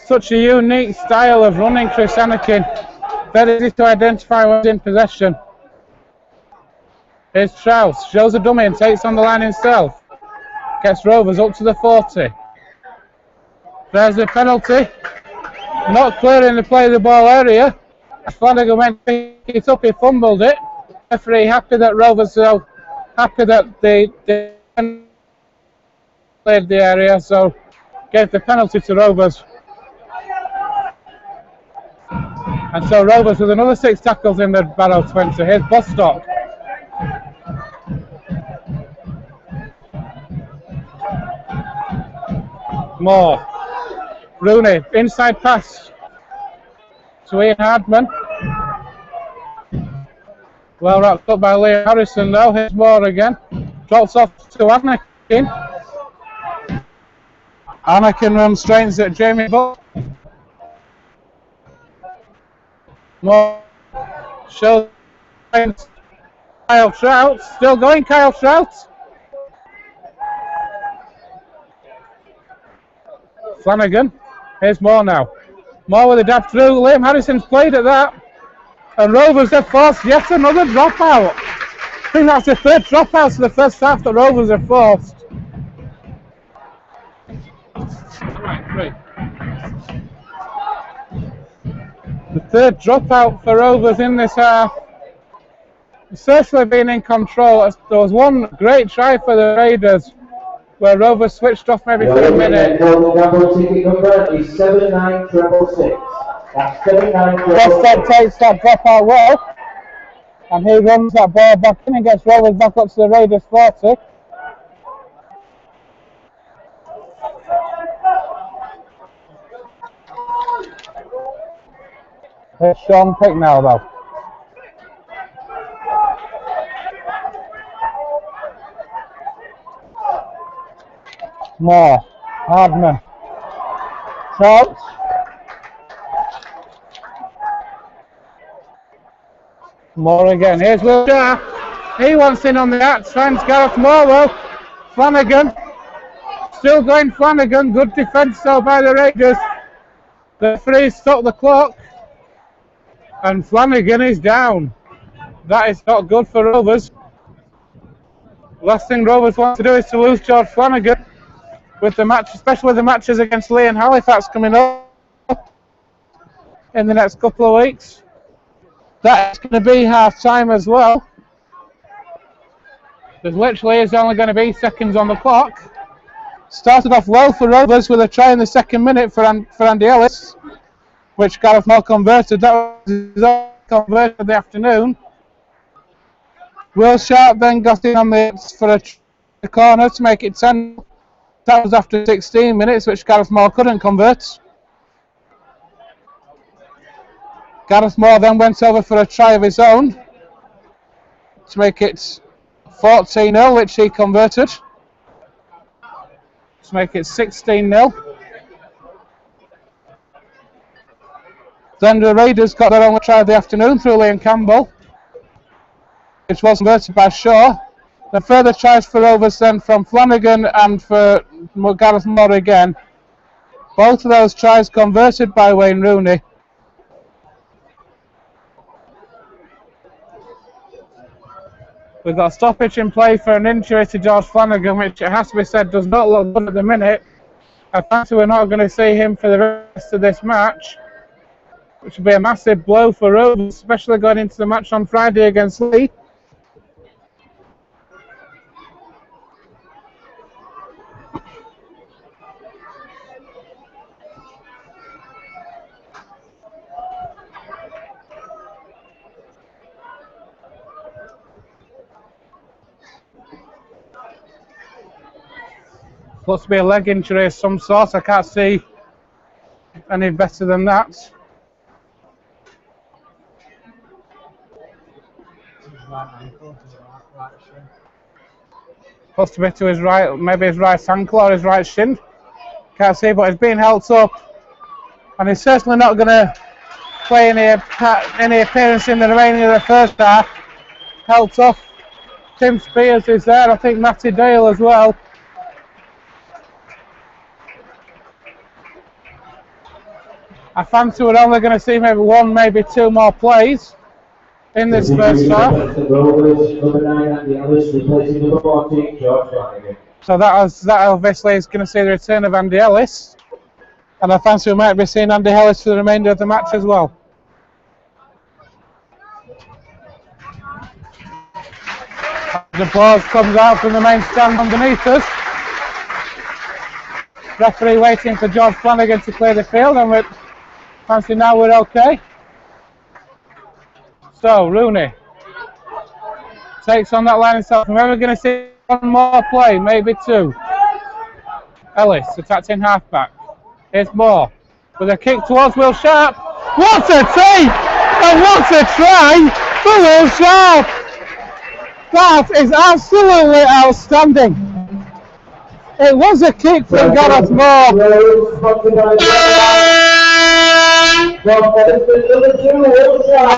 [SPEAKER 1] Such a unique style of running, Chris Anakin. Very easy to identify when he's in possession. Here's Strauss, shows a dummy and takes on the line himself. Gets Rovers up to the 40. There's the penalty. not clearing the play of the ball area. Flanagan went to pick it up, he fumbled it. Referee happy that Rovers are happy that they played the area, so gave the penalty to Rovers. And so Rovers with another 6 tackles in the Barrow 20. Here's Bostock. Moore. Rooney, inside pass to Ian Hardman. Well wrapped up by Liam Harrison though. Here's Moore again. Drops off to Anakin. Anakin runs straight at Jamie Buck. Moore shows Kyle Trout. Still going, Kyle Trout. Flanagan. Here's Moore now. Moore with a dab through. Liam Harrison's played at that. And Rovers have forced yet another dropout. I think that's the 3rd dropout for the first half that Rovers have forced. Right. The 3rd dropout for Rovers in this half. Certainly been in control. There was one great try for the Raiders where Rovers switched off maybe for a minute.
[SPEAKER 3] Ticket number is 79666. That's 79666.
[SPEAKER 1] Bostock takes that dropout well. And he runs that ball back in and gets Rovers back up to the Raiders 40. Here's Sean Picknell though. Moore, Hardman, Trout, Moore again. Here's Will Sharp. He wants in on the act. Finds Gareth Moore though. Flanagan, still going Flanagan. Good defence though by the Raiders. The referee stopped the clock, and Flanagan is down. That is not good for Rovers. Last thing Rovers want to do is to lose George Flanagan. With the match, especially with the matches against Leigh and Halifax coming up in the next couple of weeks. That's going to be half time as well. There's literally is only going to be seconds on the clock. Started off well for Rovers with a try in the 2nd minute for Andy Ellis, which Gareth Moore converted. That was his own conversion of the afternoon. Will Sharp then got in on for a corner to make it 10. That was after 16 minutes, which Gareth Moore couldn't convert. Gareth Moore then went over for a try of his own to make it 14-0, which he converted. To make it 16-0. Then the Raiders got their only try of the afternoon through Liam Campbell, which was converted by Shaw. The further tries for Rovers then from Flanagan and for Gareth Moore again. Both of those tries converted by Wayne Rooney. We've got a stoppage in play for an injury to George Flanagan, which it has to be said does not look good at the minute. I fancy we're not going to see him for the rest of this match, which will be a massive blow for Rovers, especially going into the match on Friday against Leigh. Looks to be a leg injury of some sort. I can't see any better than that. Supposed to be to his right, maybe his right ankle or his right shin. Can't see, but he's being held up, and he's certainly not going to play any appearance in the remaining of the first half. Held off. Tim Spears is there. I think Matty Dale as well. I fancy we're only going to see maybe one, maybe two more plays in this first half. So that obviously is going to see the return of Andy Ellis. And I fancy we might be seeing Andy Ellis for the remainder of the match as well. The applause comes out from the main stand underneath us. Referee waiting for George Flanagan to clear the field, and we fancy now we're okay. So Rooney takes on that line himself. And we're going to see one more play, maybe two. Ellis attacking halfback. Here's Moore with a kick towards Will Sharp. What a take! And what a try for Will Sharp! That is absolutely outstanding. It was a kick from Gareth Moore. It was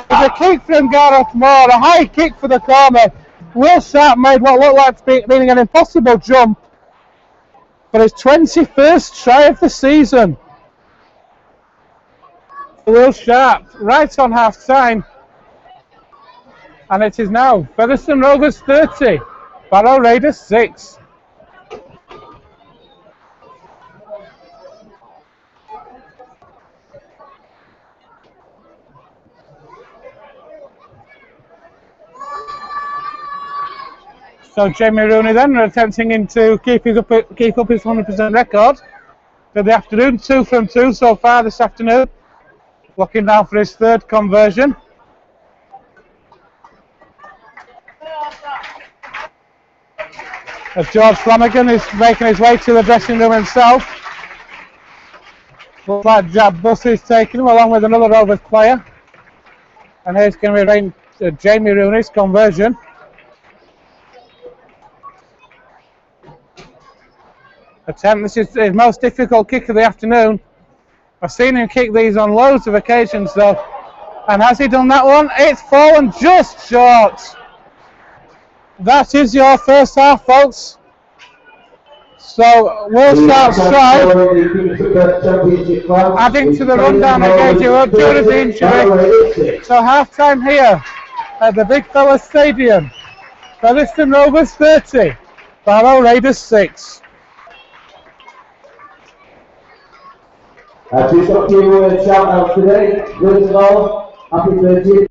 [SPEAKER 1] a kick from Gareth Moore, a high kick for the corner. Will Sharp made what looked like being an impossible jump for his 21st try of the season. Will Sharp, right on half time. And it is now Featherstone Rovers 30, Barrow Raiders 6. So Jamie Rooney then attempting to keep up his 100% record for the afternoon. 2 from 2 so far this afternoon. Looking down for his third conversion. As George Flanagan is making his way to the dressing room himself. Looks like Jab Buss is taking him along with another Rovers player. And here's going to be Jamie Rooney's conversion. Attempt. This is his most difficult kick of the afternoon. I've seen him kick these on loads of occasions though. And has he done that one? It's fallen just short. That is your first half, folks. So Will Sharp's try, adding to the rundown I gave you due to the injury. So half time here at the Big Fella Stadium. Featherstone Rovers 30, Barrow Raiders 6.
[SPEAKER 3] Just got a few shout outs today. First of all, happy 30th.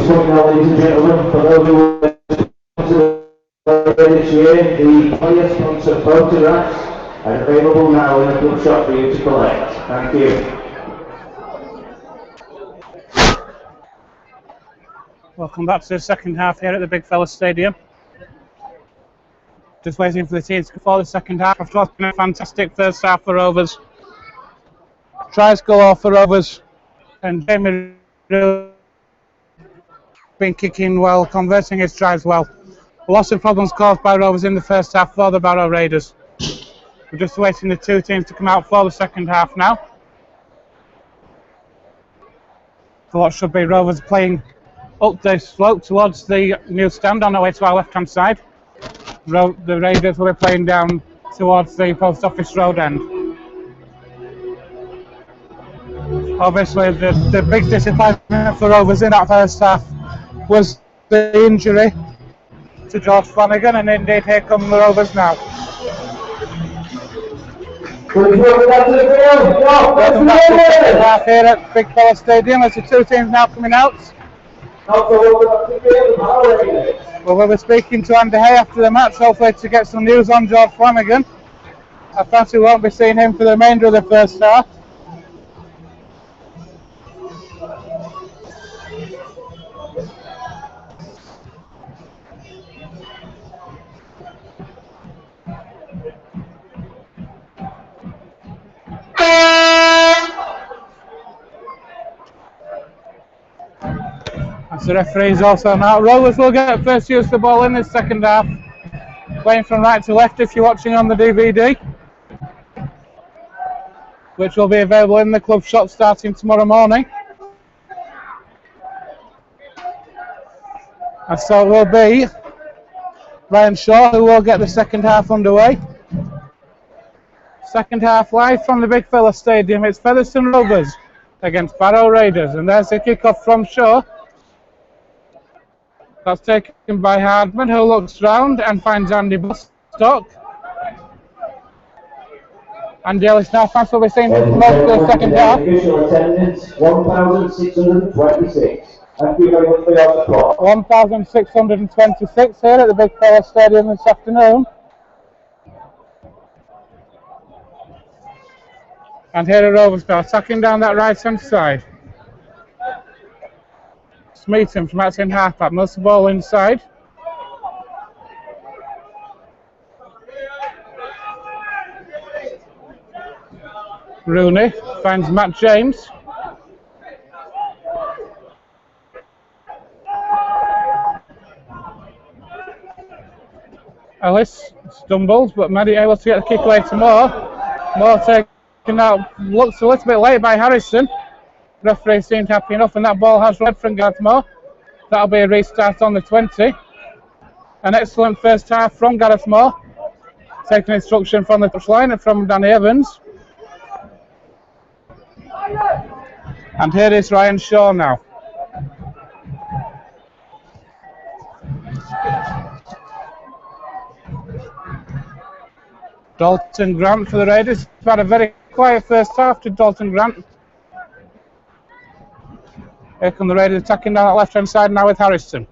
[SPEAKER 3] just point out, ladies and gentlemen, for those who this year, the player sponsor photographs are available now in the club shop for you to collect. Thank you.
[SPEAKER 1] Welcome back to the second half here at the Big Fella Stadium. Just waiting for the teams to go for the second half. After what's been a fantastic first half for Rovers. Tries galore for Rovers, and Jamie been kicking well, converting his tries well. Lots of problems caused by Rovers in the first half for the Barrow Raiders. We're just waiting the two teams to come out for the second half now. For what should be Rovers playing up the slope towards the new stand on our way to our left hand side. The Raiders will be playing down towards the Post Office Road end. Obviously the big disappointment for Rovers in that first half was the injury to George Flanagan, and indeed here come the Rovers now.
[SPEAKER 3] Welcome back to the
[SPEAKER 1] half here at Big Fella Stadium as the two teams now coming out. Well, we'll be speaking to Andy Hay after the match, hopefully to get some news on George Flanagan. I fancy we won't be seeing him for the remainder of the first half. As the referee's also now, Rovers will get first use of the ball in the second half. Playing from right to left if you're watching on the DVD, which will be available in the club shop starting tomorrow morning. And so it will be Ryan Shaw who will get the second half underway. Second half live from the Big Fella Stadium. It's Featherstone Rovers against Barrow Raiders, and there's the kick-off from Shaw. That's taken by Hardman, who looks round and finds Andy Bostock. Andy Ellis now fans will be seen most of the second half.
[SPEAKER 3] Official attendance 1,626. Thank you very much for your support.
[SPEAKER 1] 1,626 here at the Big Fella Stadium this afternoon. And here are Rovers now attacking down that right hand side. Smeaton from outside half-back, most of the ball inside. Rooney finds Matt James. Ellis stumbles, but Maddie able to get the kick away to Moore. Moore taken out, looks a little bit late by Harrison. Referee seemed happy enough, and that ball has red from Gareth Moore. That'll be a restart on the 20. An excellent first half from Gareth Moore. Taking instruction from the touchline and from Danny Evans. And here is Ryan Shaw now. Dalton Grant for the Raiders. We've had a very quiet first half to Dalton Grant. Here come the Raiders attacking down that left-hand side now with Harrison.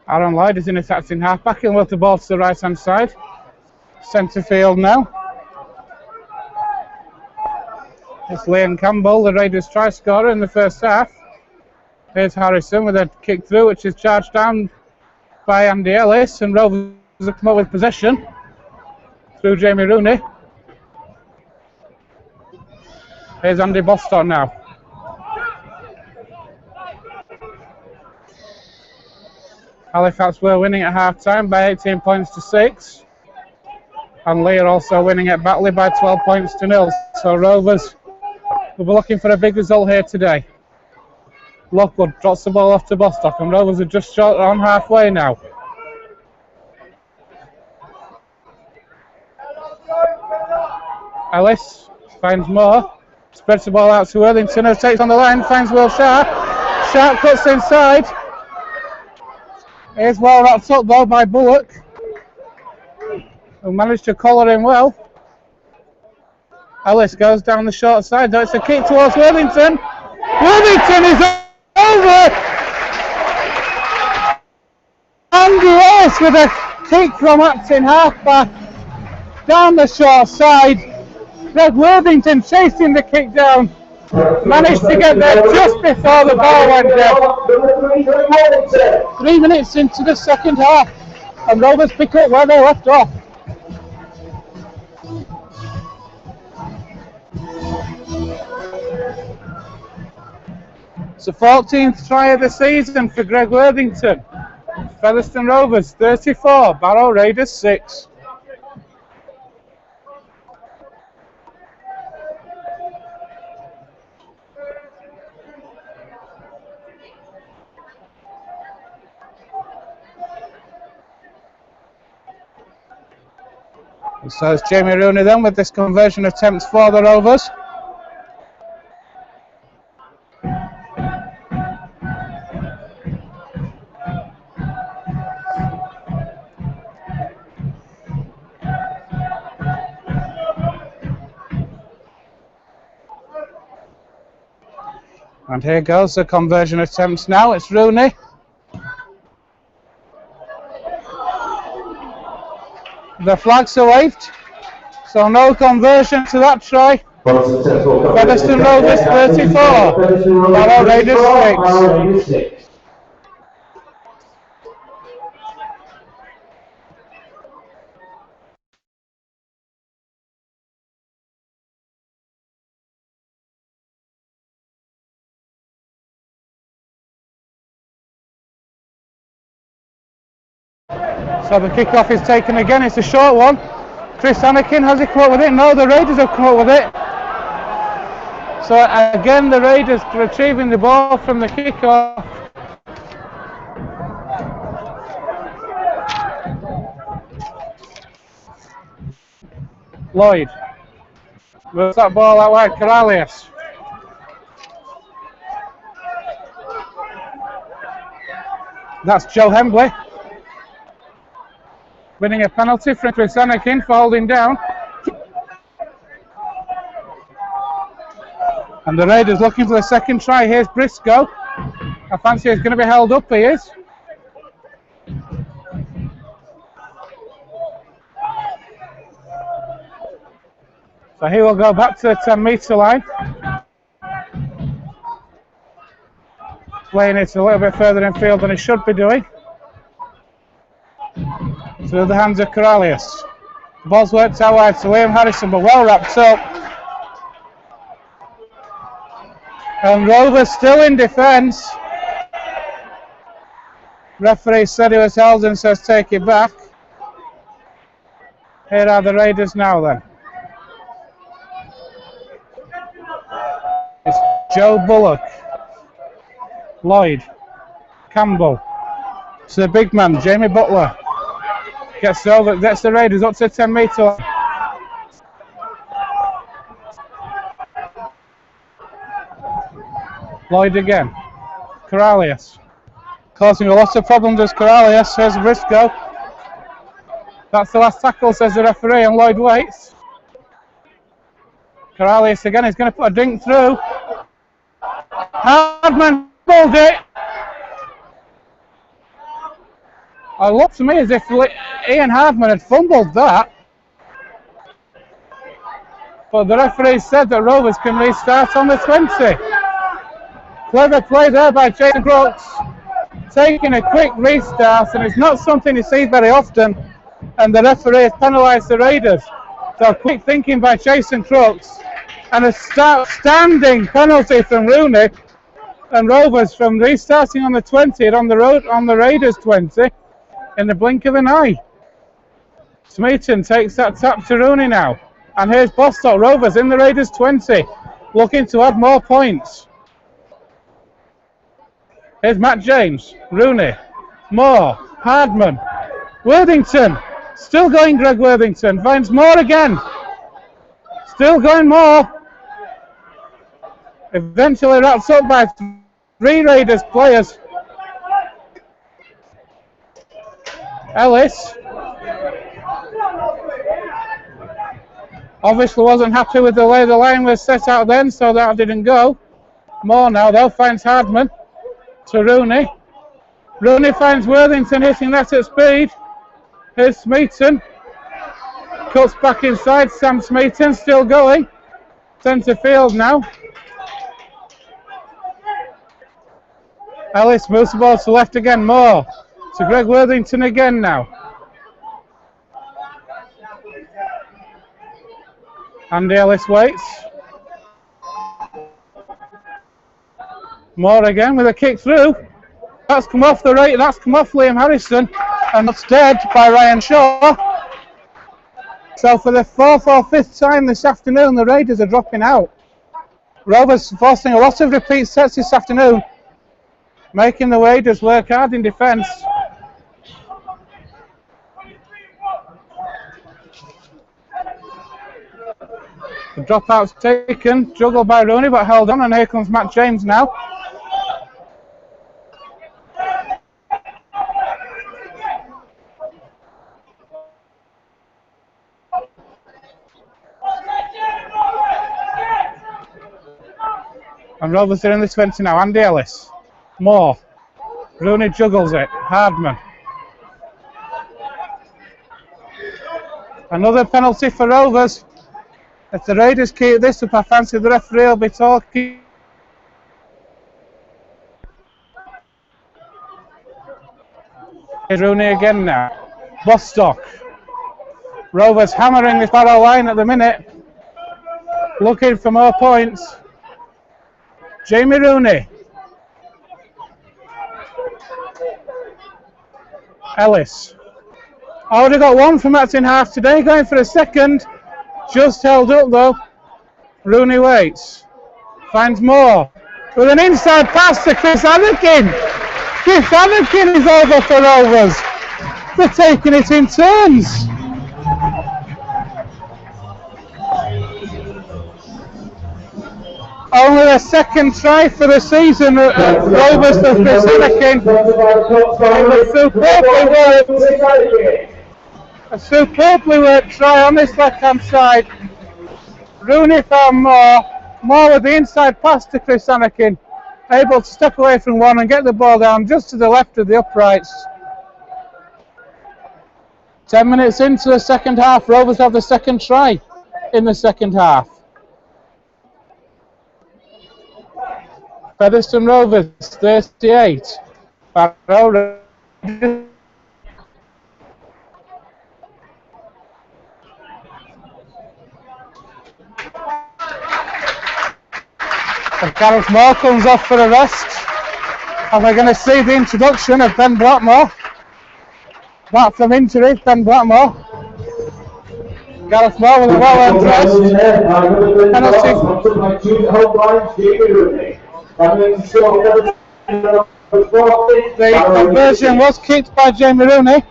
[SPEAKER 1] Aaron Lloyd is in attacking half-back. He'll move the ball to the right-hand side. Centre field now. It's Liam Campbell, the Raiders try scorer in the first half. Here's Harrison with a kick through, which is charged down by Andy Ellis, and Rovers have come up with possession through Jamie Rooney. Here's Andy Bostock now. Halifax were winning at half-time by 18 points to 6. And Lear also winning at Batley by 12 points to 0. So Rovers will be looking for a big result here today. Lockwood drops the ball off to Bostock, and Rovers are just short on halfway now. Ellis finds Moore, spreads the ball out to Worthington, who takes on the line, finds Will Sharp. Sharp cuts inside. Here's well wrapped up though by Bullock, who managed to collar him well. Ellis goes down the short side, though it's a kick towards Worthington. Worthington is over! Andrew Ellis with a kick from acting halfback down the short side. Greg Worthington chasing the kick down. Managed to get there just before the ball went dead. 3 minutes into the second half, and Rovers pick up where they left off. It's the 14th try of the season for Greg Worthington. Featherstone Rovers 34, Barrow Raiders 6. So it's Jamie Rooney then with this conversion attempts for the Rovers. And here goes the conversion attempts now. It's Rooney. The flags are waved, so no conversion to that try. Featherstone Rovers 34, Barrow Raiders 6. So the kickoff is taken again. It's a short one. Chris Anakin, has he come up with it? No, the Raiders have come up with it. So again, the Raiders retrieving the ball from the kickoff. Lloyd. Moves that ball out wide. Corralius. That's Joe Hembley. Winning a penalty for Chris Anakin for holding down. And the Raiders looking for the second try. Here's Briscoe. I fancy he's going to be held up. He is. So he will go back to the 10-metre line. Playing it a little bit further in field than he should be doing. Through the hands of Corralius. The ball's worked out wide to Liam Harrison, but well wrapped up. And Rovers still in defence. Referee said he was held and says take it back. Here are the Raiders now then. It's Joe Bullock. Lloyd. Campbell. It's the big man, Jamie Butler. Gets the Raiders up to the 10-metre line. Lloyd again. Corralius. Causing a lot of problems as Corralius. Here's Briscoe. That's the last tackle, says the referee, and Lloyd waits. Corralius again, he's going to put a dink through. Hardman pulled it. It looked to me as if Ian Hardman had fumbled that. But the referee said that Rovers can restart on the 20. Clever play there by Jason Crooks. Taking a quick restart, and it's not something you see very often. And the referee has penalised the Raiders. So quick thinking by Jason Crooks. And a standing penalty from Rooney. And Rovers from restarting on the 20 and on the Raiders 20 in the blink of an eye. Smeaton takes that tap to Rooney now. And here's Bostock. Rovers in the Raiders 20, looking to add more points. Here's Matt James, Rooney, Moore, Hardman, Worthington. Still going Greg Worthington. Finds Moore again. Still going Moore. Eventually wrapped up by 3 Raiders players. Ellis obviously wasn't happy with the way the line was set out then, so that didn't go. More now though, finds Hardman to Rooney. Rooney finds Worthington hitting that at speed. Here's Smeaton. Cuts back inside, Sam Smeaton still going. Centre field now. Ellis moves the ball to left again, more. To Greg Worthington again now. Andy Ellis waits. More again with a kick through. That's come off the right, that's come off Liam Harrison. And that's dead by Ryan Shaw. So for the fourth or fifth time this afternoon, the Raiders are dropping out. Rovers forcing a lot of repeat sets this afternoon, making the Raiders work hard in defence. The dropout's taken, juggled by Rooney, but held on, and here comes Matt James now. And Rovers are in the 20 now. Andy Ellis. More. Rooney juggles it. Hardman. Another penalty for Rovers. If the Raiders keep this up, I fancy the referee will be talking. Here's Rooney again now. Bostock. Rovers hammering this Barrow line at the minute. Looking for more points. Jamie Rooney. Ellis. Already got one from Martin Half today, going for a second. Just held up though. Rooney waits. Finds more. With an inside pass to Chris Anakin. Chris Anakin is over for Rovers. They're taking it in turns. Only a second try for the season at Rovers for Chris Anakin. A superbly worked try on this left-hand side. Rooney found more with the inside pass to Chris Anakin. Able to step away from one and get the ball down just to the left of the uprights. 10 minutes into the second half, Rovers have the second try in the second half. Featherstone Rovers 38. Barrow. And Gareth Moore comes off for a rest. And we're going to see the introduction of Ben Blackmore. Back from injury, Ben Blackmore. Gareth Moore with a well-earned rest. Penalty. The conversion was kicked by Jamie Rooney.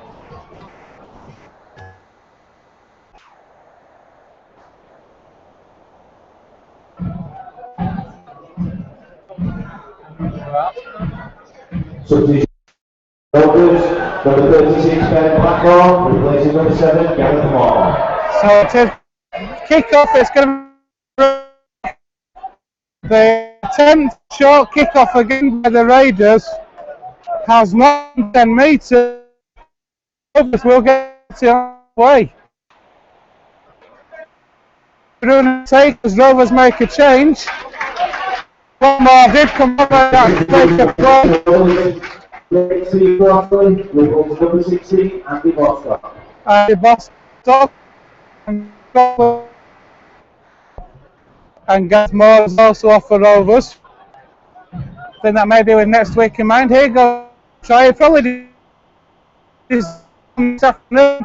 [SPEAKER 3] Substitution. Rovers, number 36, Ben Blackmore, replacing number 7, Gareth Moore.
[SPEAKER 1] So it is kick-off, it's going to be the 10th short kick-off again by the Raiders. Has not 10 metres. Rovers will get it away. Rooney take as Rovers make a change. One more did come up by that to take a throw.
[SPEAKER 3] Number 16, Andy Bostock.
[SPEAKER 1] Andy Bostock. And Gareth Moore is also off for Rovers. I think that may be with next week in mind. Here you go. Try it probably this afternoon.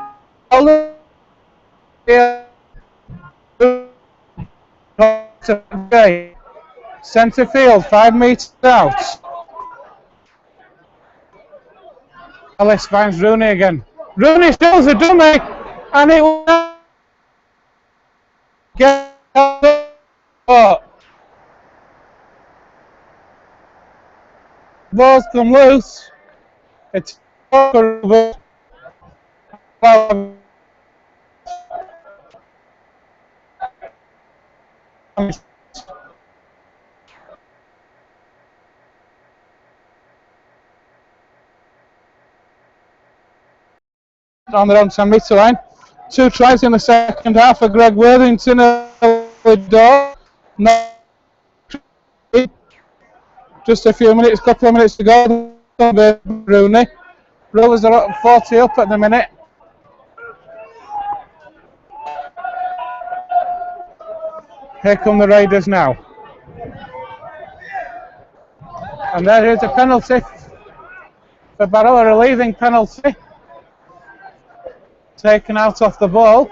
[SPEAKER 1] Centre field, 5 metres out. Ellis finds Rooney again. Rooney shows a dummy, and it will get up. Balls come loose. It's over. on their own 10 metre line. 2 tries in the second half for Greg Worthington with door. Just a couple of minutes to go. Rooney. Rovers are up 40 up at the minute. Here come the Raiders now. And there is a penalty for Barrow, a relieving penalty. Taken out off the ball.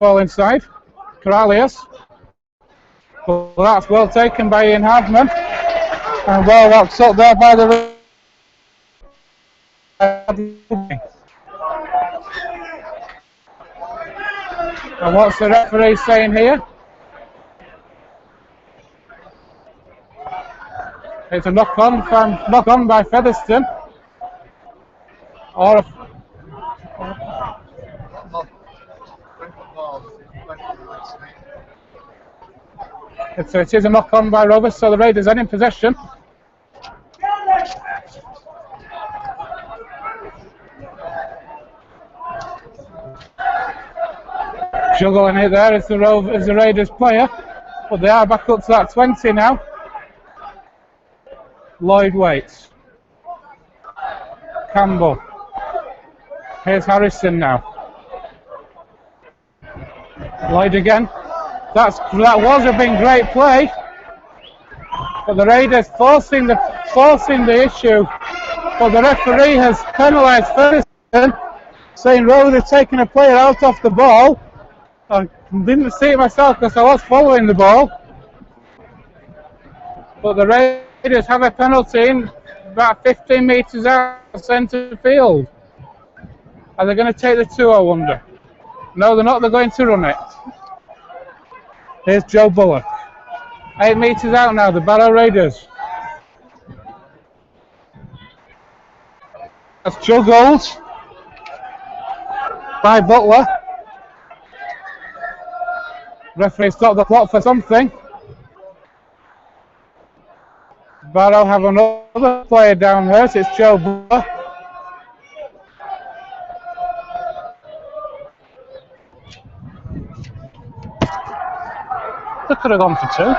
[SPEAKER 1] Ball inside. Corralius. Well, that's well taken by Ian Hardman. And well wrapped up there by the. And what's the referee saying here? It's a knock on by Featherstone. Or so it is a knock on by Rovers, so the Raiders are in possession. Juggling it there is the Raiders player, but they are back up to that 20 now. Lloyd waits. Campbell. Here's Harrison now. Lloyd again. That was a big great play, but the Raiders forcing the issue. But the referee has penalised Featherstone, saying Rovers have taken a player out off the ball. I didn't see it myself because I was following the ball. But the Raiders have a penalty in about 15 metres out of centre field. Are they going to take the 2, I wonder? No, they're not. They're going to run it. Here's Joe Bullock. 8 metres out now, the Barrow Raiders. That's juggled by Butler. Referee stopped the clock for something. Barrow have another player down there, so it's Joe Butler. They could have gone for 2.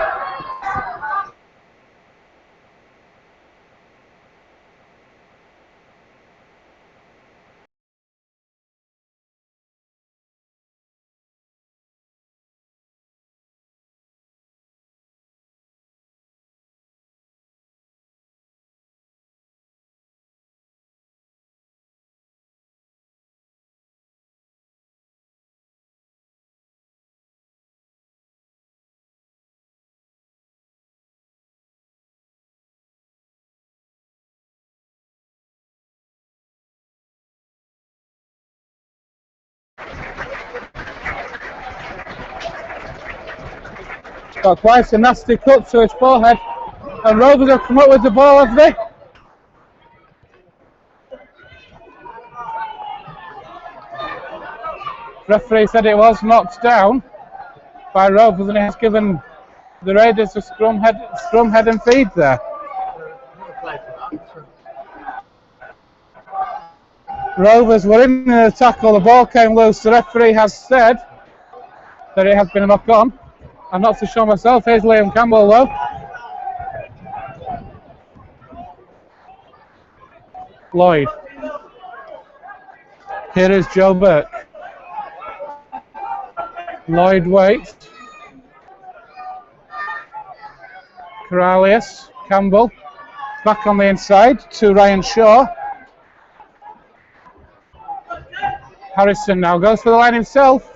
[SPEAKER 1] Got quite a nasty cut to his forehead, and Rovers have come up with the ball, have they? Referee said it was knocked down by Rovers, and he has given the Raiders a scrum head and feed there. Rovers were in the tackle, the ball came loose. The referee has said that it has been a knock on. I'm not so sure myself. Here's Liam Campbell though. Lloyd. Here is Joe Burke. Lloyd waits. Corralius, Campbell, back on the inside to Ryan Shaw. Harrison now goes for the line himself,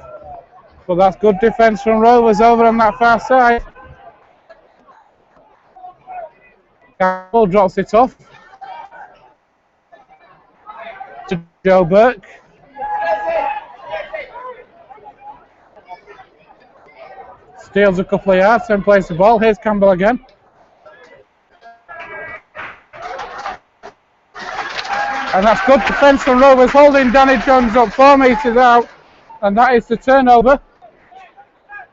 [SPEAKER 1] but that's good defence from Rovers over on that far side. Campbell drops it off to Joe Burke. Steals a couple of yards, then plays the ball. Here's Campbell again. And that's good defence from Rovers, holding Danny Jones up 4 metres out. And that is the turnover.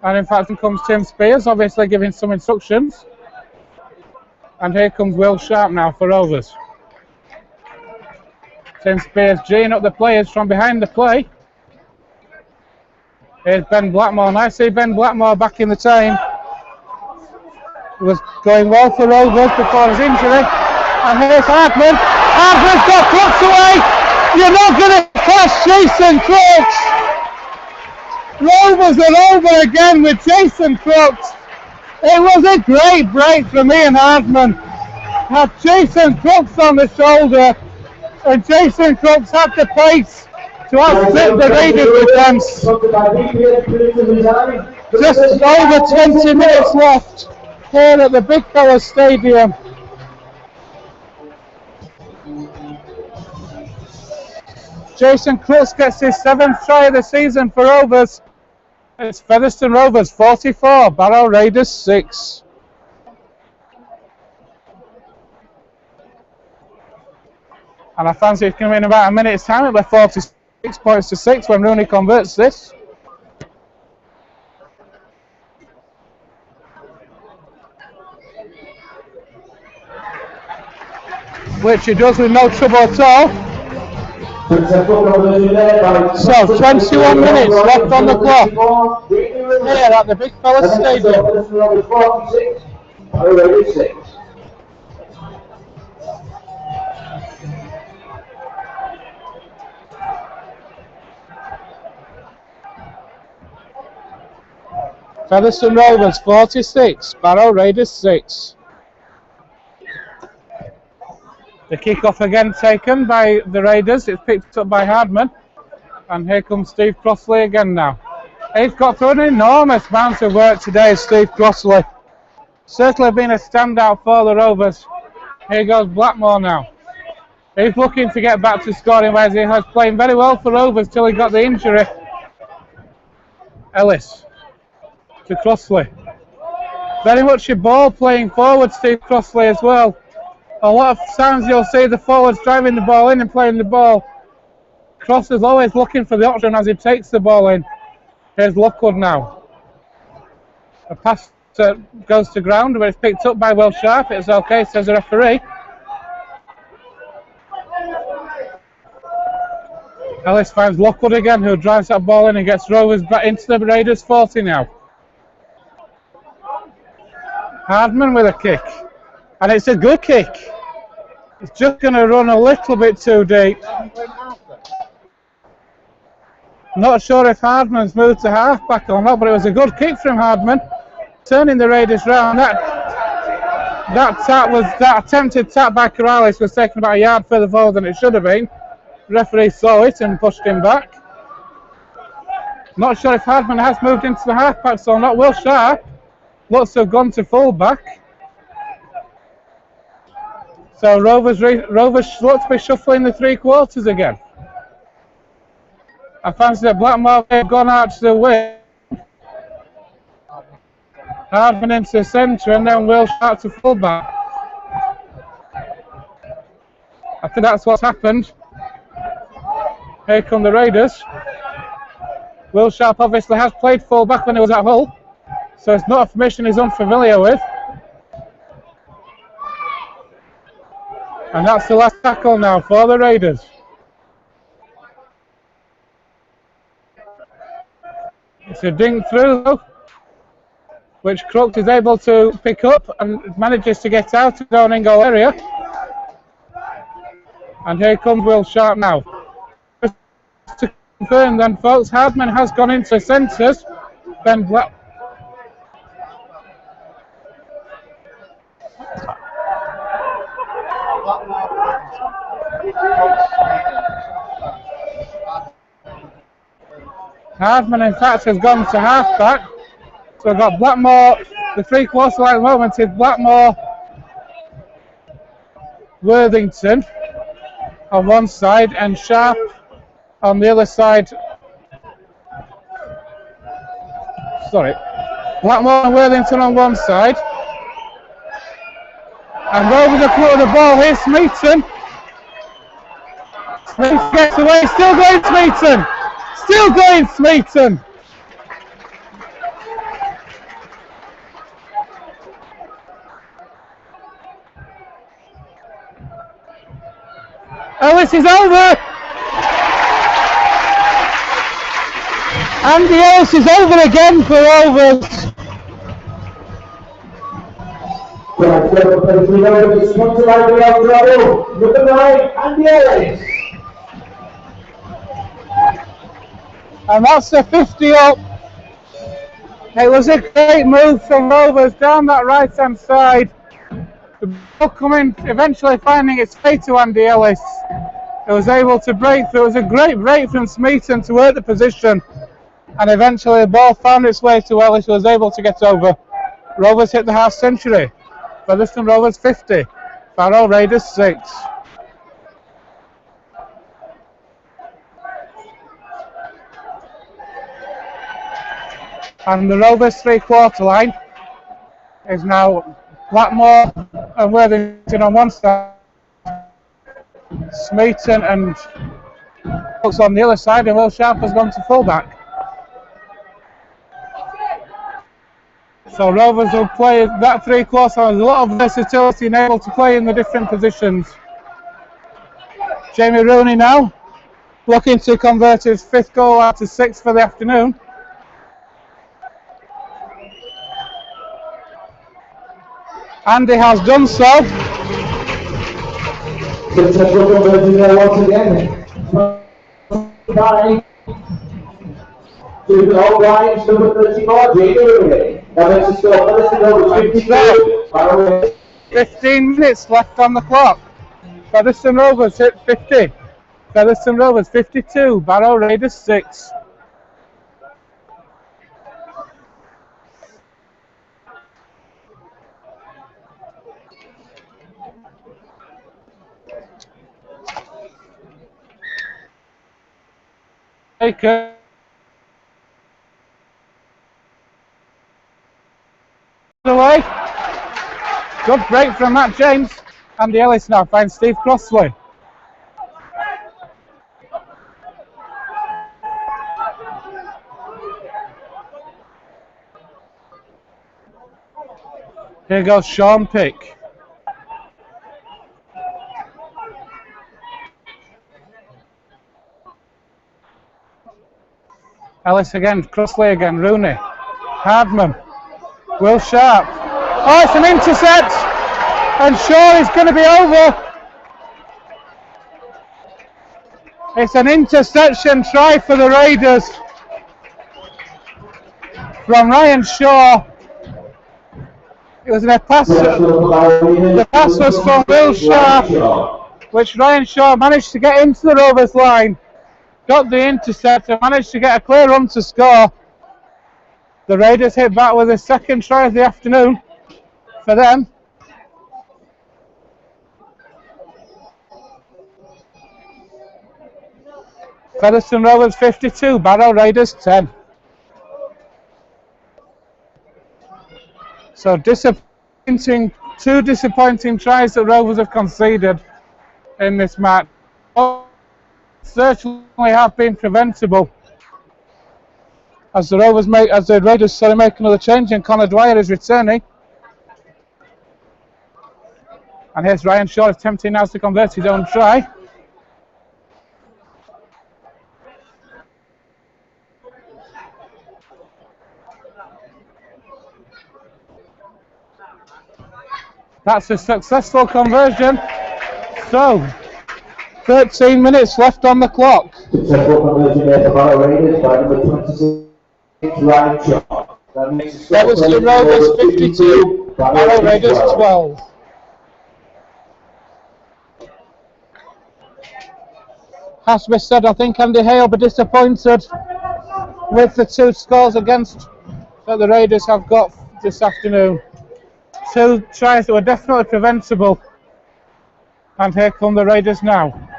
[SPEAKER 1] And in fact, in comes Tim Spears, obviously giving some instructions. And here comes Will Sharp now for Rovers. Tim Spears geeing up the players from behind the play. Here's Ben Blackmore. Now I see Ben Blackmore back in the team. It was going well for Rovers before his injury. And here's Hardman. Hardman's got Crooks away. You're not going to catch Jason Crooks. Rovers are over again with Jason Crooks. It was a great break from Ian Hardman. Had Jason Crooks on the shoulder, and Jason Crooks had the pace to outstrip the Raiders defence. Just over 20 minutes left here at the Big Fella Stadium. Jason Crooks gets his 7th try of the season for Rovers. It's Featherstone Rovers 44, Barrow Raiders 6. And I fancy it's going to be in about a minute's time. It'll be 46 points to 6 when Rooney converts this. Which he does with no trouble at all. So 21 minutes left on the clock here at the Big Fella Stadium. Featherstone Rovers 46, Barrow Raiders 6. The kick-off again taken by the Raiders. It's picked up by Hardman. And here comes Steve Crossley again now. He's got through an enormous amount of work today, Steve Crossley. Certainly been a standout for the Rovers. Here goes Blackmore now. He's looking to get back to scoring ways. He has playing very well for Rovers till he got the injury. Ellis to Crossley. Very much a ball playing forward, Steve Crossley as well. A lot of times you'll see the forwards driving the ball in and playing the ball. Cross is always looking for the option as he takes the ball in. Here's Lockwood now. A pass goes to ground, but it's picked up by Will Sharp. It's okay, says the referee. Ellis finds Lockwood again, who drives that ball in and gets Rovers back into the Raiders 40 now. Hardman with a kick. And it's a good kick. It's just going to run a little bit too deep. Not sure if Hardman's moved to half-back or not, but it was a good kick from Hardman, turning the Raiders round. That attempted tap by Corrales was taken about a yard further forward than it should have been. The referee saw it and pushed him back. Not sure if Hardman has moved into the half-back or not. Will Sharp looks to have gone to full-back. So Rovers look to be shuffling the 3 quarters again. I fancy that Blackmore may have gone out to the wing. Hardman into the centre and then Will Sharp to fullback. I think that's what's happened. Here come the Raiders. Will Sharp obviously has played fullback when he was at Hull, so it's not a formation he's unfamiliar with. And that's the last tackle now for the Raiders. It's a dink through though, which Crooks is able to pick up and manages to get out of the own goal area. And here comes Will Sharp now. Just to confirm then folks, Hardman has gone into centres Ben Black. Hardman, in fact, has gone to half-back. So we've got Blackmore, the three-quarter line at the moment is Blackmore, Worthington on one side and Sharp on the other side. Sorry. Blackmore and Worthington on one side. And Rovers have put the ball here, Smeaton. Smeaton gets away, still going Smeaton! Still going Smeaton! Ellis is over! Andy Ellis is over again for Rovers.
[SPEAKER 3] Number 9, Andy Ellis.
[SPEAKER 1] And that's the 50 up. It was a great move from Rovers down that right hand side. The ball coming, eventually finding its way to Andy Ellis. It was able to break through. It was a great break from Smeaton to work the position. And eventually the ball found its way to Ellis, who was able to get over. Rovers hit the half century. Featherstone Rovers 50. Barrow Raiders 6. And the Rovers three-quarter line is now Blackmore and Worthington on one side, Smeaton and Brooks on the other side, and Will Sharp has gone to fullback. So Rovers will play that three-quarter line. There's a lot of versatility and able to play in the different positions. Jamie Rooney now looking to convert his fifth goal out to sixth for the afternoon. Andy has done so.
[SPEAKER 3] Successful conversion there once again. To the all lines, number 34, Jamie Rooney. That makes the score Featherstone Rovers 52.
[SPEAKER 1] 15 minutes left on the clock. Featherstone Rovers hit 50. Featherstone Rovers 52. Barrow Raiders 6. Baker. Away. Good break from Matt James. Andy Ellis now finds Steve Crossley. Here goes Sean Pick. Ellis again, Crossley again, Rooney, Hardman, Will Sharp. Oh, it's an intercept, and Shaw is going to be over. It's an interception try for the Raiders from Ryan Shaw. It was a pass. The pass was from Will Sharp, which Ryan Shaw managed to get into the Rovers line. Got the intercept and managed to get a clear run to score. The Raiders hit back with a second try of the afternoon for them. Featherstone Rovers 52, Barrow Raiders 10. So two disappointing tries that Rovers have conceded in this match. Certainly have been preventable as the Raiders make another change, and Connor Dwyer is returning. And here's Ryan Shaw attempting now to convert his own try. That's a successful conversion. So 13 minutes left on the clock.
[SPEAKER 3] Successful conversion there for Barrow Raiders by number 26, Ryan Shaw.
[SPEAKER 1] Featherstone Rovers 52, Barrow Raiders 12. Has to be said, I think Andy Hay will be disappointed with the 2 scores against that the Raiders have got this afternoon. 2 tries that were definitely preventable, and here come the Raiders now.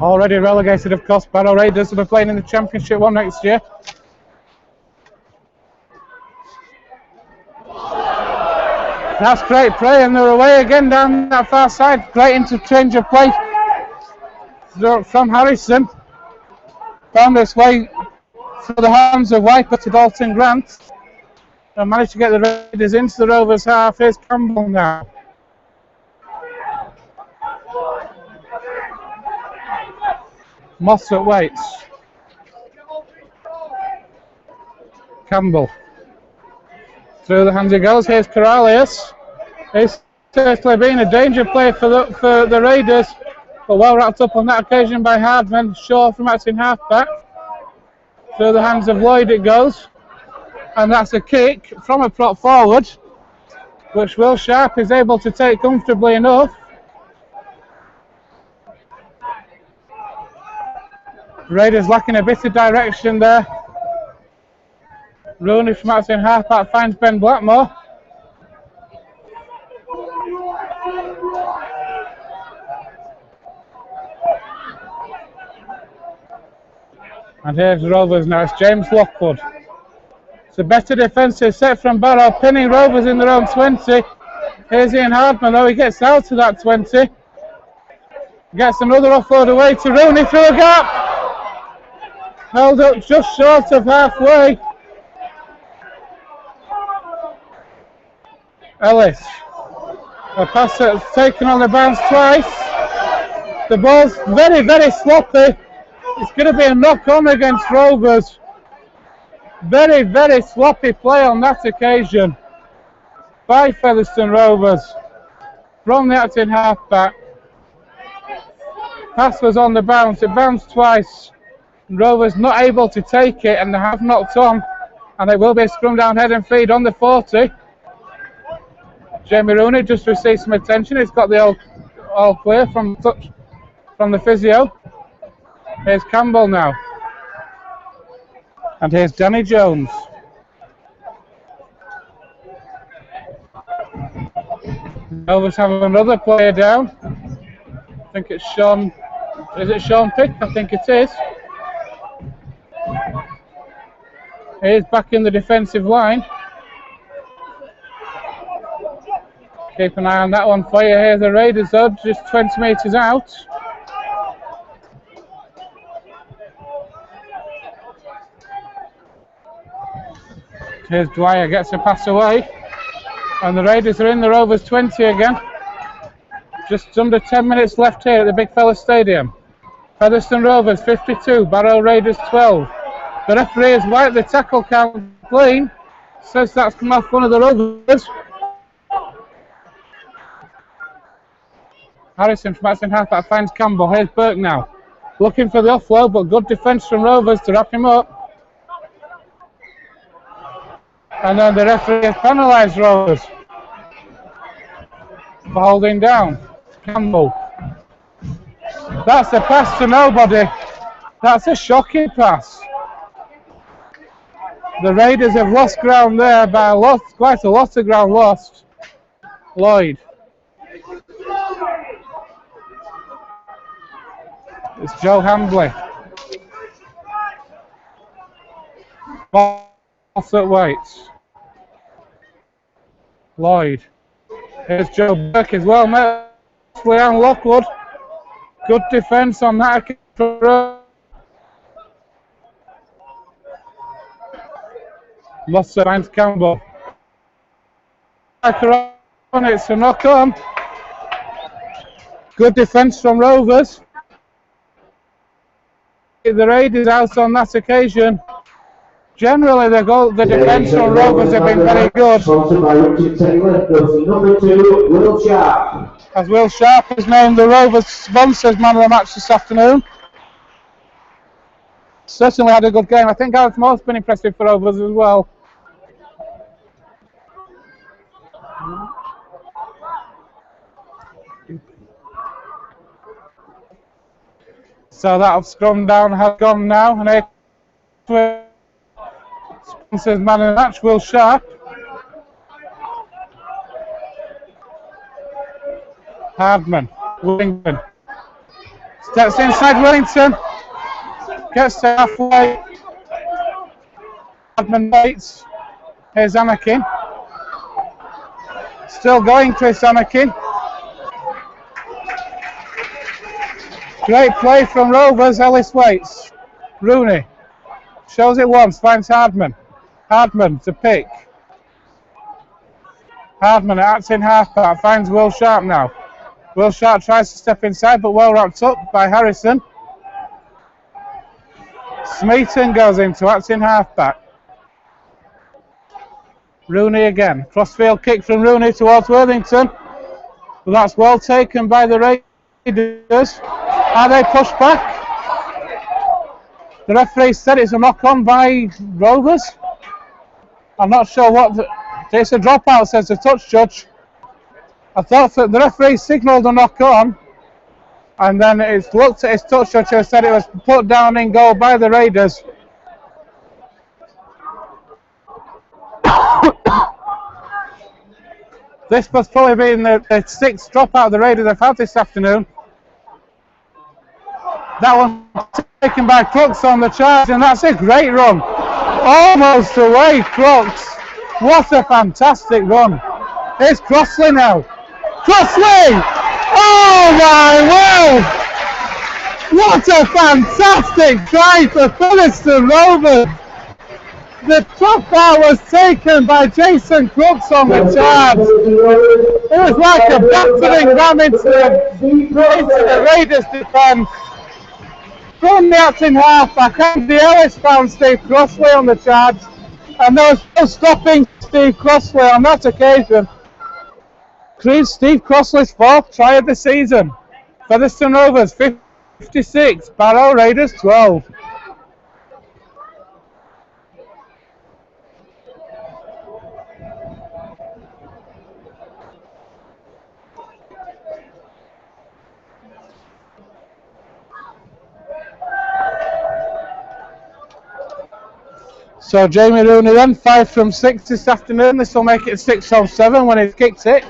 [SPEAKER 1] Already relegated, of course. Barrow Raiders will be playing in the Championship 1 next year. That's great play, and they're away again down that far side. Great interchange of play from Harrison. Found its way through the hands of Wiper to Dalton Grant, and managed to get the Raiders into the Rovers half. Here's Campbell now. Mossop waits. Campbell. Through the hands he goes. Here's Corralius. He's certainly been a danger play for the Raiders, but well wrapped up on that occasion by Hardman. Shaw from acting halfback. Through the hands of Lloyd it goes. And that's a kick from a prop forward, which Will Sharp is able to take comfortably enough. Raiders lacking a bit of direction there. Rooney from outside halfback finds Ben Blackmore. And here's Rovers now. It's James Lockwood. It's a better defensive set from Barrow, pinning Rovers in their own 20. Here's Ian Hardman, though. He gets out to that 20. Gets another offload away to Rooney through a gap. Held up just short of halfway. Ellis. A pass that's taken on the bounce twice. The ball's very, very sloppy. It's going to be a knock-on against Rovers. Very, very sloppy play on that occasion by Featherstone Rovers from the acting halfback. Pass was on the bounce. It bounced twice. Rovers not able to take it, and they have knocked on, and it will be a scrum down head and feed on the 40. Jamie Rooney just received some attention. He's got the all clear from touch from the physio. Here's Campbell now, and here's Danny Jones. Rovers have another player down. I think it's Sean. Is it Sean Pick? I think it is. He's back in the defensive line. Keep an eye on that one for you. Here's the Raiders though, just 20 metres out. Here's Dwyer, gets a pass away. And the Raiders are in the Rovers 20 again. Just under 10 minutes left here at the Big Fella Stadium. Featherstone Rovers 52, Barrow Raiders 12. The referee has wiped the tackle count clean. Says that's come off one of the Rovers. Harrison from Aston halfback finds Campbell. Here's Burke now. Looking for the offload, but good defence from Rovers to wrap him up. And then the referee has penalised Rovers for holding down Campbell. That's a pass to nobody. That's a shocking pass. The Raiders have lost ground there by quite a lot of ground lost. Lloyd. It's Joe Hambley. Mossop waits. Lloyd. Here's Joe Burke as well. Leanne Lockwood. Good defence on that. Mossop finds Campbell. It's a knock on. Good defence from Rovers. The Raiders out on that occasion. Generally, the defence from Rovers have been very good.
[SPEAKER 3] Sponsored by Richard Taylor, goes to number 2, Will Sharp.
[SPEAKER 1] As Will Sharp is named the Rovers sponsors man of the match this afternoon. Certainly had a good game. I think Alex Moore's been impressive for Rovers as well. So that scrum down has gone now, and sponsors man of the match, Will Sharp. Hardman, Willington. Steps inside Willington. Gets to halfway. Hardman waits. Here's Anakin. Still going, Chris Anakin. Great play from Rovers, Ellis waits. Rooney shows it once, finds Hardman. Hardman to pick. Hardman acts in half-back, finds Will Sharp now. Will Sharp tries to step inside, but well wrapped up by Harrison. Smeaton goes into acts in half-back. Rooney again. Crossfield kick from Rooney towards Worthington. But that's well taken by the Raiders. Are they pushed back? The referee said it's a knock-on by Rovers. I'm not sure what. It's a dropout, says the touch judge. I thought that the referee signalled a knock-on, and then it's looked at his touch judge and said it was put down in goal by the Raiders. This must probably been the sixth dropout the Raiders have had this afternoon. That one taken by Crooks on the charge, and that's a great run. Almost away, Crooks. What a fantastic run. Here's Crossley now. Crossley! Oh my word! What a fantastic try for Featherstone Rovers. The dropout was taken by Jason Crooks on the charge. It was like a battering ram into the Raiders defence. From the acting half-back, Andy Ellis found Steve Crossley on the charge, and there was no stopping Steve Crossley on that occasion. Steve Crossley's fourth try of the season. Featherstone Rovers 56, Barrow Raiders 12. So Jamie Rooney then, 5 from 6 this afternoon. This will make it 6 from 7 when he's kicked it.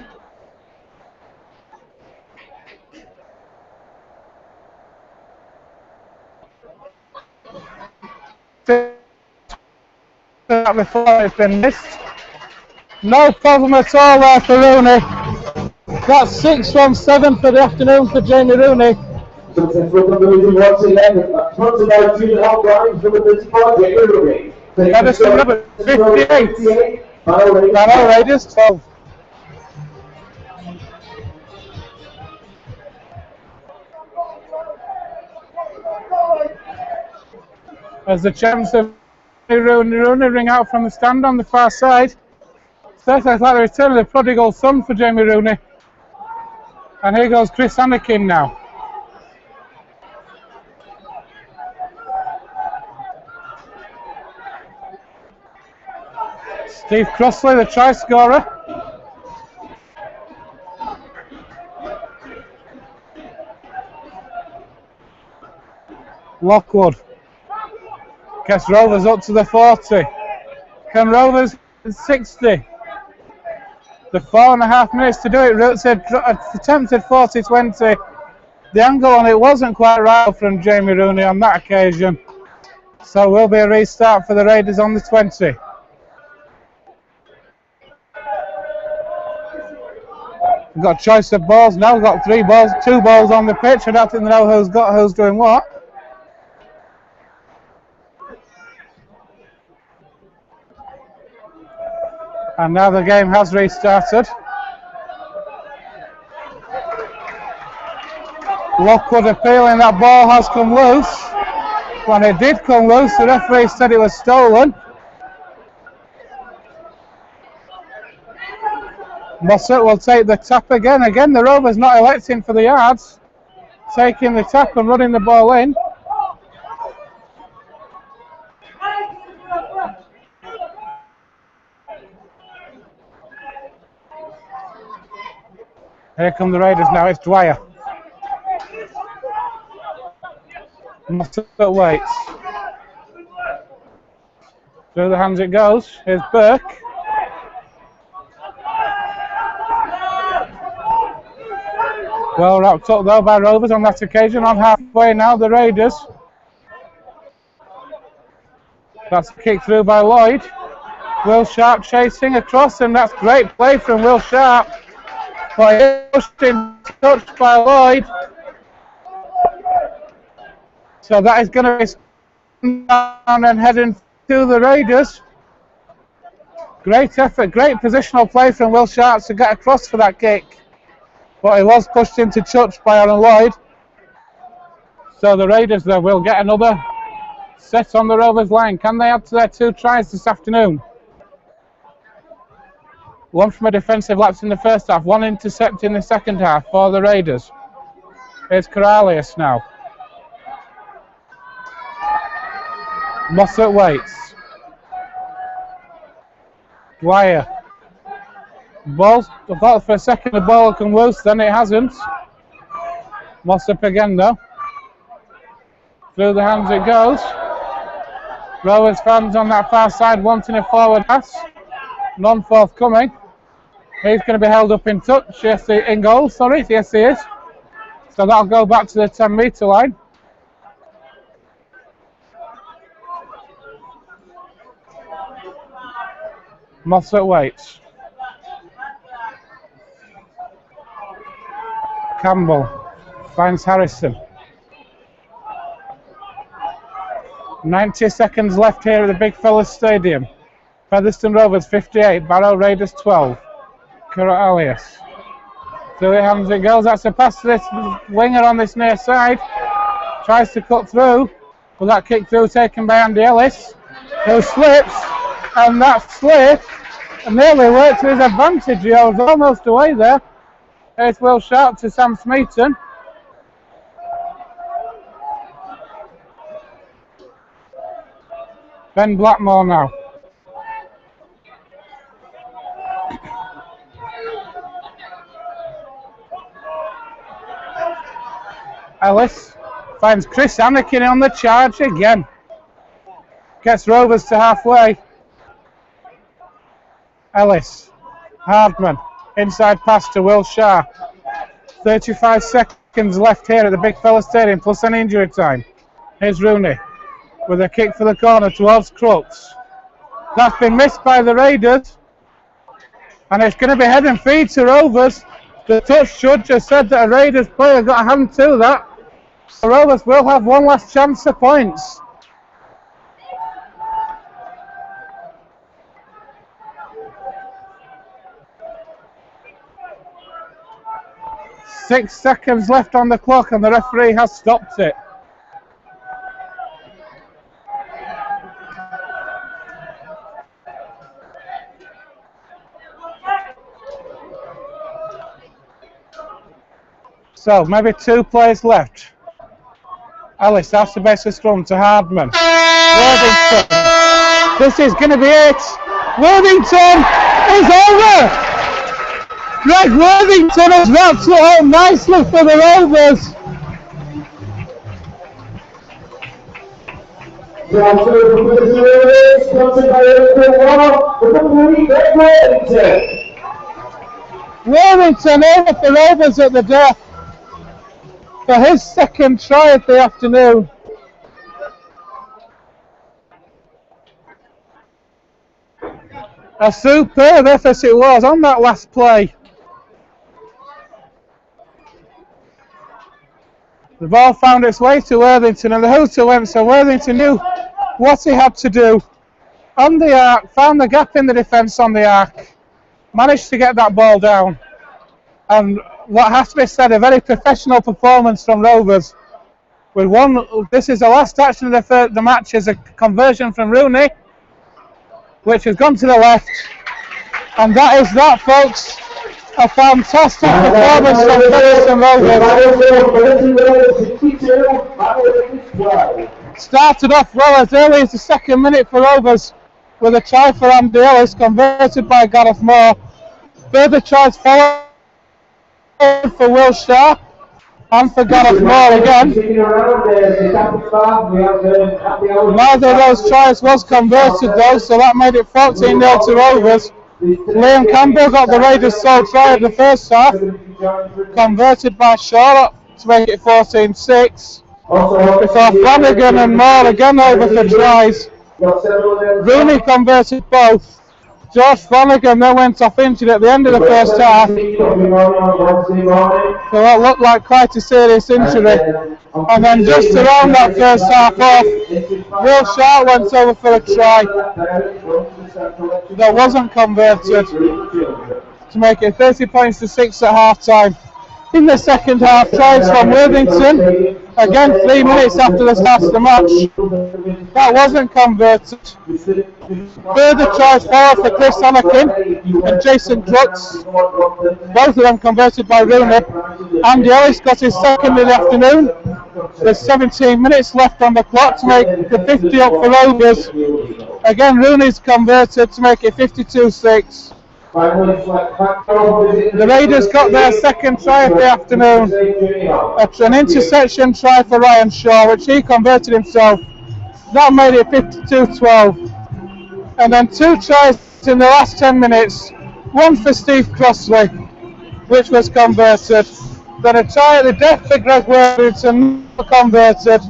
[SPEAKER 1] Before it's been missed. No problem at all there for Rooney. That's 6 from 7 for the afternoon for Jamie Rooney. Featherstone Rovers 58. Barrow Raiders 12. As the chance of Rooney ring out from the stand on the far side. Certainly like the return of the prodigal son for Jamie Rooney. And here goes Chris Anakin now. Steve Crossley, the try scorer. Lockwood gets Rovers up to the 40. Can Rovers 60? The 4.5 minutes to do it. Roots had attempted 40-20. The angle on it wasn't quite right from Jamie Rooney on that occasion. So will be a restart for the Raiders on the 20. We've got a choice of balls now. We've got 2 balls on the pitch. I don't think they know who's doing what. And now the game has restarted. Lockwood appealing that ball has come loose. When it did come loose, the referee said it was stolen. Mossop will take the tap again. Again, the Rovers not electing for the yards. Taking the tap and running the ball in. Here come the Raiders now, it's Dwyer. Mossop waits. Through the hands it goes. Here's Burke. Well wrapped up though by Rovers on that occasion. On halfway now, the Raiders. That's a kick through by Lloyd. Will Sharp chasing across, and that's great play from Will Sharp. But pushed in touch by Lloyd. So that is going to be down and heading to the Raiders. Great effort, great positional play from Will Sharp to get across for that kick. But he was pushed into touch by Aaron Lloyd. So the Raiders there will get another set on the Rovers line. Can they add to their 2 tries this afternoon? One from a defensive lapse in the first half, 1 intercept in the second half for the Raiders. Here's Corralius now. Mossop waits. Dwyer. Ball, I thought for a second the ball will come loose, then it hasn't. Mossop again though. Through the hands it goes. Rovers fans on that far side wanting a forward pass. None forthcoming. He's going to be held up in touch. Yes, in goal, sorry. Yes, he is. So that'll go back to the 10-metre line. Mossop waits. Campbell finds Harrison. 90 seconds left here at the Big Fellas Stadium. Featherstone Rovers 58, Barrow Raiders 12. Corralius. Through the hands it goes. That's a pass to this winger on this near side. Tries to cut through. But that kick through taken by Andy Ellis, who slips. And that slip nearly worked to his advantage. He was almost away there. Here's Will Sharp to Sam Smeaton. Ben Blackmore now. Ellis finds Chris Anakin on the charge again. Gets Rovers to halfway. Ellis. Hardman. Inside pass to Will Sharp. 35 seconds left here at the Big Fella Stadium, plus an injury time. Here's Rooney with a kick for the corner towards Crooks. That's been missed by the Raiders. And it's going to be head and feet to Rovers. The touch judge has said that a Raiders player got a hand to that. The Rovers will have one last chance of points. Six seconds left on the clock and the referee has stopped it. So maybe 2 plays left. Ellis has to base the scrum to Hardman. Worthington. This is going to be it. Worthington is over. Greg Worthington has wrapped it up nicely for the Rovers. Worthington over for Rovers at the death for his second try of the afternoon. A superb effort it was on that last play. The ball found its way to Worthington and the hooter went, so Worthington knew what he had to do. On the arc, found the gap in the defence on the arc, managed to get that ball down. And what has to be said, a very professional performance from Rovers. With one, this is the last action of the match, is a conversion from Rooney, which has gone to the left. And that is that, folks. A fantastic performance from Featherstone Rovers. Started off well as early as the second minute for Rovers with a try for Andy Ellis, converted by Gareth Moore. Further tries followed for Will Sharp and for Gareth Moore again. Neither of those tries was converted though, so that made it 14-0 to Rovers. Liam Campbell got the Raiders' sole try of the first half, converted by Shaw to make it 14-6. Before Flanagan and Moore again over for tries. Rooney converted both. George Flanagan then went off injured at the end of the first half for what looked like quite a serious injury. And then just around that first half off, Will Sharp went over for a try that wasn't converted to make it 30 points to 6 at half time. In the second half, tries from Worthington, again 3 minutes after the start of the match. That wasn't converted. Further tries followed for Chris Anakin and Jason Crooks, both of them converted by Rooney. Andy Ellis got his second in the afternoon. There's 17 minutes left on the clock to make the 50 up for Rovers. Again, Rooney's converted to make it 52-6. The Raiders got their second try of the afternoon. An interception try for Ryan Shaw, which he converted himself. That made it 52-12. And then 2 tries in the last 10 minutes. One for Steve Crossley, which was converted. Then a try at the death for Greg Worthington, converted.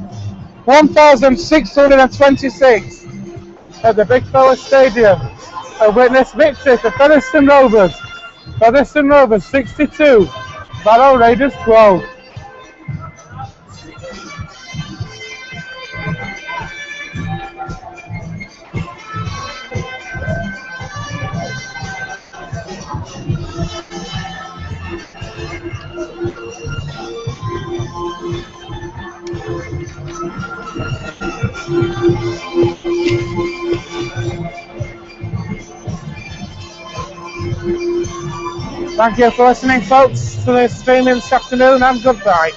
[SPEAKER 1] 1,626 at the Big Fella Stadium. A witness victory for Featherstone Rovers. Featherstone Rovers 62, Barrow Raiders 12. Thank you for listening, folks, to this streaming this afternoon, and goodbye.